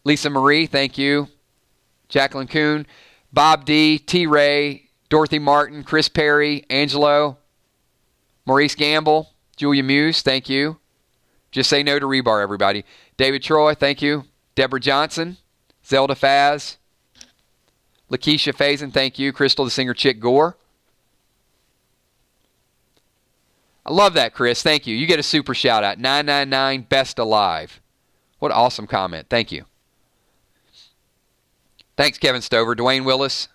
Lisa Marie, thank you, Jacqueline Kuhn, Bob D, T. Ray, Dorothy Martin, Chris Perry, Angelo, Maurice Gamble, Julia Muse, thank you. Just say no to rebar, everybody. David Troy, thank you. Deborah Johnson, Zelda Faz, Lakeisha Faison, thank you. Crystal the Singer Chick Gore. I love that, Chris. Thank you. You get a super shout out. 999 Best Alive. What an awesome comment. Thank you. Thanks, Kevin Stover. Dwayne Willis.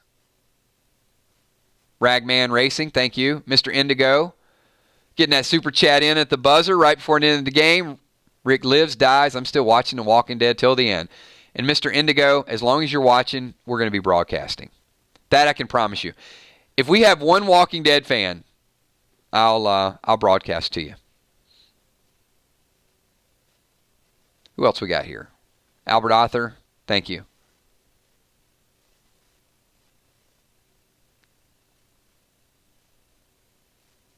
Ragman Racing, thank you. Mr. Indigo. Getting that super chat in at the buzzer right before the end of the game. Rick lives, dies. I'm still watching The Walking Dead till the end. And Mr. Indigo, as long as you're watching, we're going to be broadcasting. That I can promise you. If we have one Walking Dead fan, I'll broadcast to you. Who else we got here? Albert Arthur, thank you.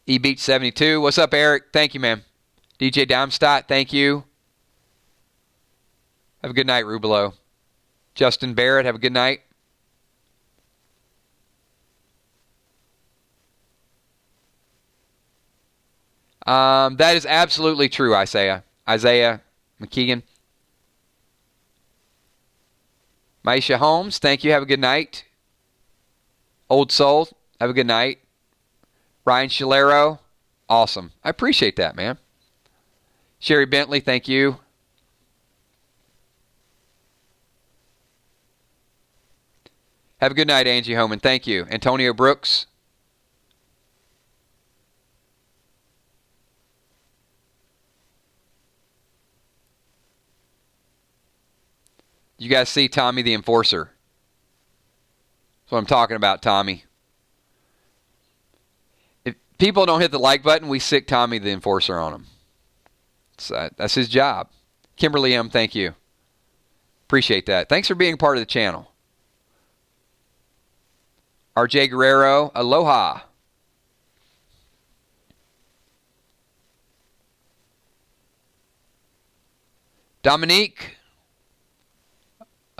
eBeach 72, what's up, Eric? Thank you, man. DJ Darmstadt, thank you. Have a good night, Rubelo. Justin Barrett, have a good night. That is absolutely true, Isaiah McKeegan. Maisha Holmes, thank you. Have a good night. Old Soul, have a good night. Ryan Shalero, awesome. I appreciate that, man. Sherry Bentley, thank you. Have a good night, Angie Homan. Thank you. Antonio Brooks. You guys see Tommy the Enforcer? That's what I'm talking about, Tommy. If people don't hit the like button, we sick Tommy the Enforcer on them. So that's his job. Kimberly M., thank you. Appreciate that. Thanks for being part of the channel. RJ Guerrero, aloha. Dominique.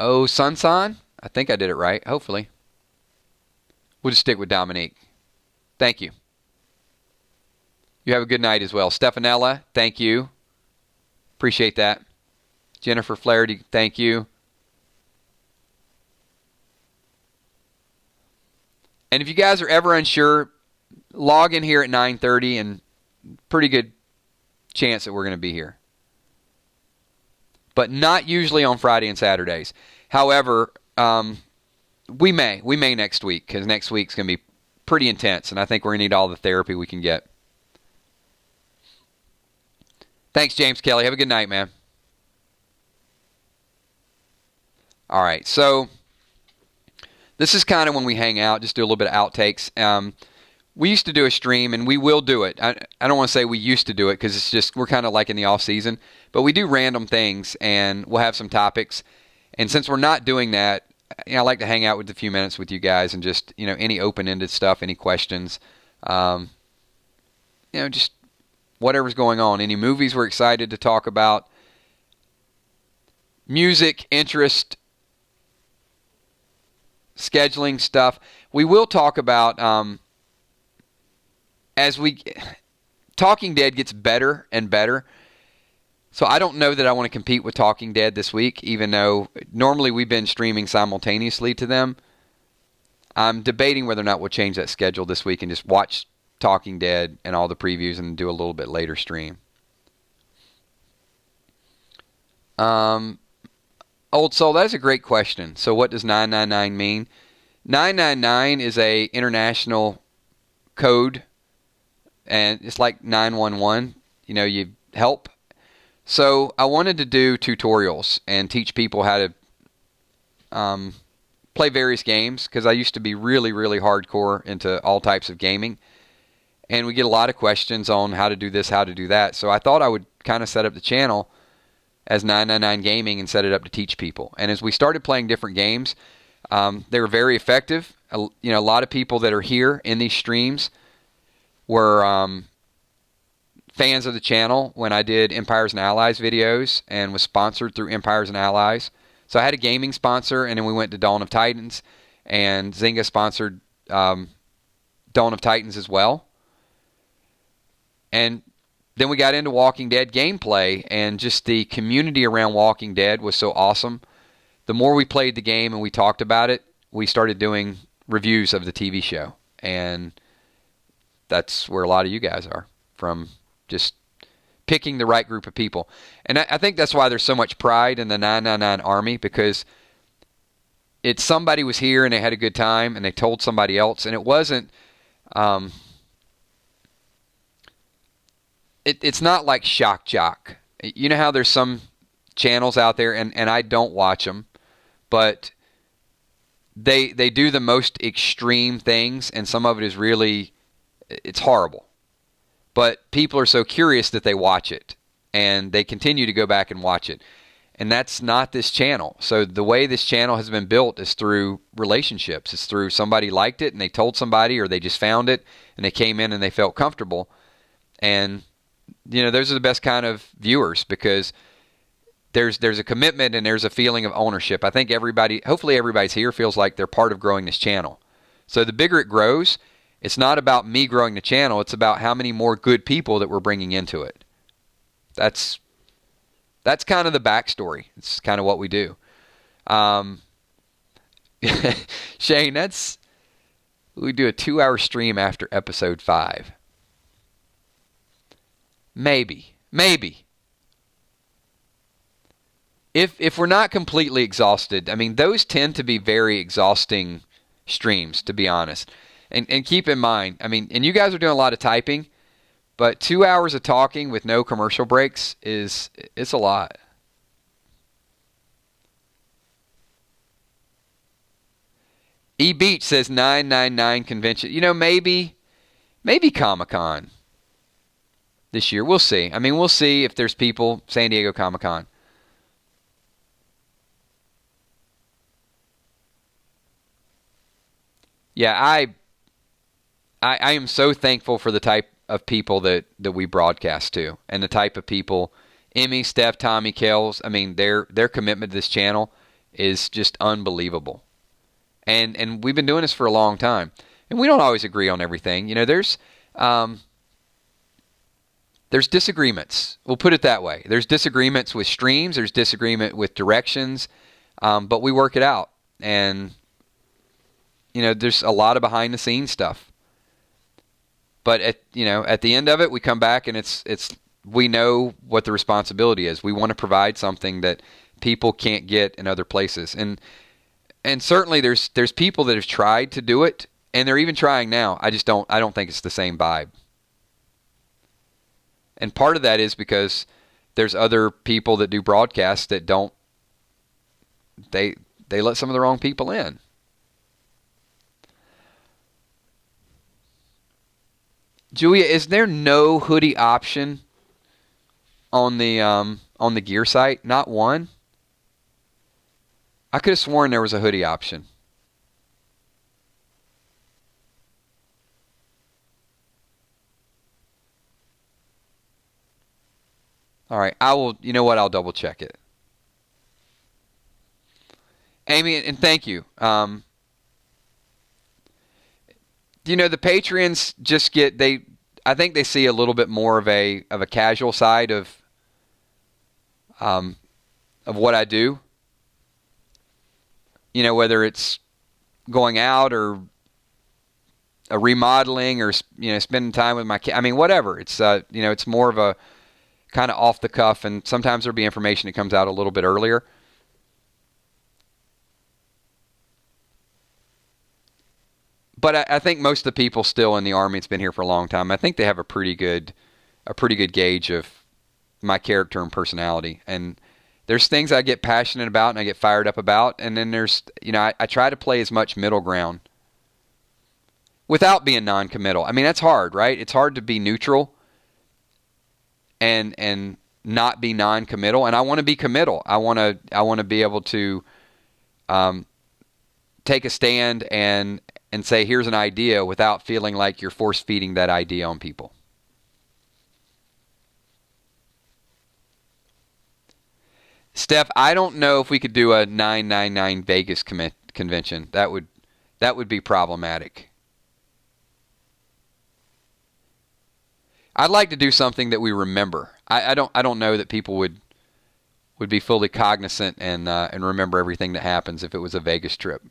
Oh, Sansan. I think I did it right, hopefully. We'll just stick with Dominique. Thank you. You have a good night as well. Stefanella, thank you. Appreciate that. Jennifer Flaherty, thank you. And if you guys are ever unsure, log in here at 9:30 and pretty good chance that we're going to be here. But not usually on Friday and Saturdays. However, we may next week, because next week's going to be pretty intense, and I think we're going to need all the therapy we can get. Thanks, James Kelly. Have a good night, man. All right, so this is kind of when we hang out, just do a little bit of outtakes. We used to do a stream, and we will do it. I don't want to say we used to do it, because it's just we're kind of like in the off season. But we do random things, and we'll have some topics. And since we're not doing that, I like to hang out with a few minutes with you guys and just, any open-ended stuff, any questions, just whatever's going on. Any movies we're excited to talk about, music, interest, scheduling stuff. We will talk about, Talking Dead gets better and better. So I don't know that I want to compete with Talking Dead this week, even though normally we've been streaming simultaneously to them. I'm debating whether or not we'll change that schedule this week and just watch Talking Dead and all the previews and do a little bit later stream. Old Soul, that is a great question. So what does 999 mean? 999 is a international code, and it's like 911. You help. So I wanted to do tutorials and teach people how to play various games, because I used to be really, really hardcore into all types of gaming. And we get a lot of questions on how to do this, how to do that. So I thought I would kind of set up the channel as 999 Gaming and set it up to teach people. And as we started playing different games, they were very effective. A lot of people that are here in these streams were fans of the channel when I did Empires and Allies videos and was sponsored through Empires and Allies. So I had a gaming sponsor, and then we went to Dawn of Titans, and Zynga sponsored Dawn of Titans as well. And then we got into Walking Dead gameplay, and just the community around Walking Dead was so awesome. The more we played the game and we talked about it, we started doing reviews of the TV show. And that's where a lot of you guys are, from just picking the right group of people. And I think that's why there's so much pride in the 999 Army, because it's somebody was here and they had a good time and they told somebody else, and it wasn't it's not like Shock Jock. You know how there's some channels out there, and I don't watch them, but they do the most extreme things, and some of it is really, it's horrible. But people are so curious that they watch it, and they continue to go back and watch it. And that's not this channel. So the way this channel has been built is through relationships. It's through somebody liked it and they told somebody, or they just found it and they came in and they felt comfortable. And, those are the best kind of viewers, because there's a commitment and there's a feeling of ownership. I think hopefully everybody's here feels like they're part of growing this channel. So the bigger it grows, it's not about me growing the channel. It's about how many more good people that we're bringing into it. That's kind of the backstory. It's kind of what we do. Shane, we do a 2-hour stream after episode 5. Maybe. If we're not completely exhausted, those tend to be very exhausting streams, to be honest. And keep in mind, and you guys are doing a lot of typing, but 2 hours of talking with no commercial breaks it's a lot. E Beach says 999 convention. Maybe Comic-Con this year. We'll see. We'll see if there's people. San Diego Comic-Con. Yeah, I am so thankful for the type of people that we broadcast to, and the type of people, Emmy, Steph, Tommy, Kels, their commitment to this channel is just unbelievable. And we've been doing this for a long time. And we don't always agree on everything. There's there's disagreements. We'll put it that way. There's disagreements with streams. There's disagreement with directions, but we work it out. And there's a lot of behind the scenes stuff. But at the end of it, we come back and it's we know what the responsibility is. We want to provide something that people can't get in other places. And certainly there's people that have tried to do it, and they're even trying now. I don't think it's the same vibe. And part of that is because there's other people that do broadcasts that don't, they let some of the wrong people in. Julia, is there no hoodie option on the gear site? Not one? I could have sworn there was a hoodie option. All right, I will. You know what? I'll double check it. Amy, and thank you. The Patreons just get I think they see a little bit more of a casual side of what I do. Whether it's going out or a remodeling or spending time with my kid. I mean, whatever. It's it's more of a kind of off the cuff, and sometimes there'll be information that comes out a little bit earlier. But I think most of the people still in the Army that's been here for a long time, I think they have a pretty good gauge of my character and personality. And there's things I get passionate about and I get fired up about, and then there's I try to play as much middle ground without being non-committal. I mean, that's hard, right? It's hard to be neutral and not be non-committal, and I want to be committal. I want to be able to take a stand and say, here's an idea, without feeling like you're force feeding that idea on people. Steph, I don't know if we could do a 999 Vegas convention. That would be problematic. I'd like to do something that we remember. I don't know that people would be fully cognizant and remember everything that happens if it was a Vegas trip.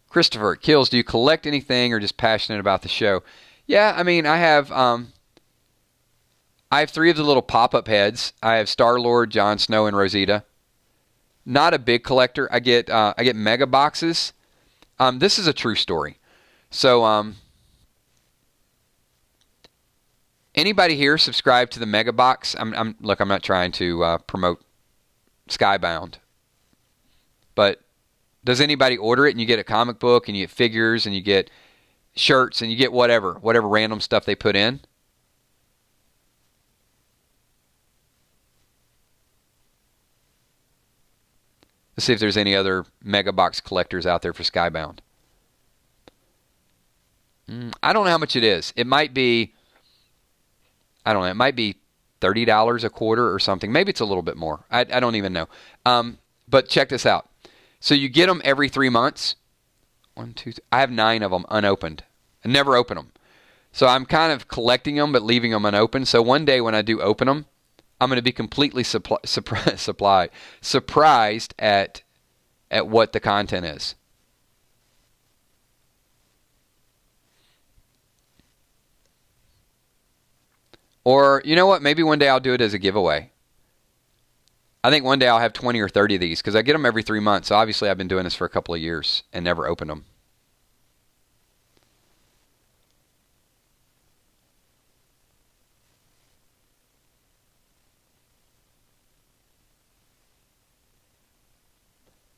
Christopher, Kills, do you collect anything or just passionate about the show? Yeah, I mean, I have 3 of the little pop-up heads. I have Star-Lord, Jon Snow, and Rosita. Not a big collector. I get mega boxes. This is a true story. So, anybody here subscribe to the mega box? I'm not trying to promote Skybound, but does anybody order it and you get a comic book and you get figures and you get shirts and you get whatever random stuff they put in? Let's see if there's any other mega box collectors out there for Skybound. I don't know how much it is. It might be, I don't know, it might be $30 a quarter or something. Maybe it's a little bit more. I don't even know. But check this out. So you get them every 3 months. 1, 2, 3. I have 9 of them unopened. I never open them. So I'm kind of collecting them but leaving them unopened. So one day when I do open them, I'm going to be completely surprised at what the content is. Or, you know what? Maybe one day I'll do it as a giveaway. I think one day I'll have 20 or 30 of these because I get them every 3 months. So obviously I've been doing this for a couple of years and never opened them.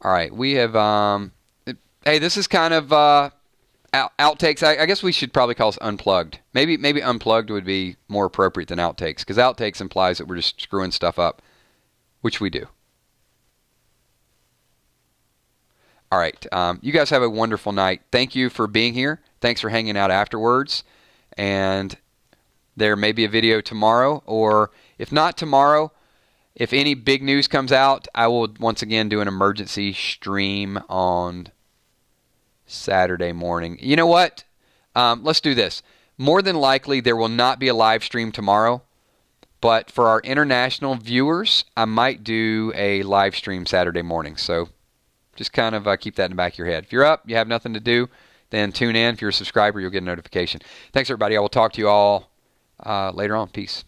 All right, we have, hey, this is kind of outtakes. I guess we should probably call this unplugged. Maybe unplugged would be more appropriate than outtakes, because outtakes implies that we're just screwing stuff up, which we do. All right, you guys have a wonderful night. Thank you for being here. Thanks for hanging out afterwards. And there may be a video tomorrow, or if not tomorrow, if any big news comes out, I will once again do an emergency stream on Saturday morning. You know what? Let's do this. More than likely, there will not be a live stream tomorrow. But for our international viewers, I might do a live stream Saturday morning. So just kind of keep that in the back of your head. If you're up, you have nothing to do, then tune in. If you're a subscriber, you'll get a notification. Thanks, everybody. I will talk to you all later on. Peace.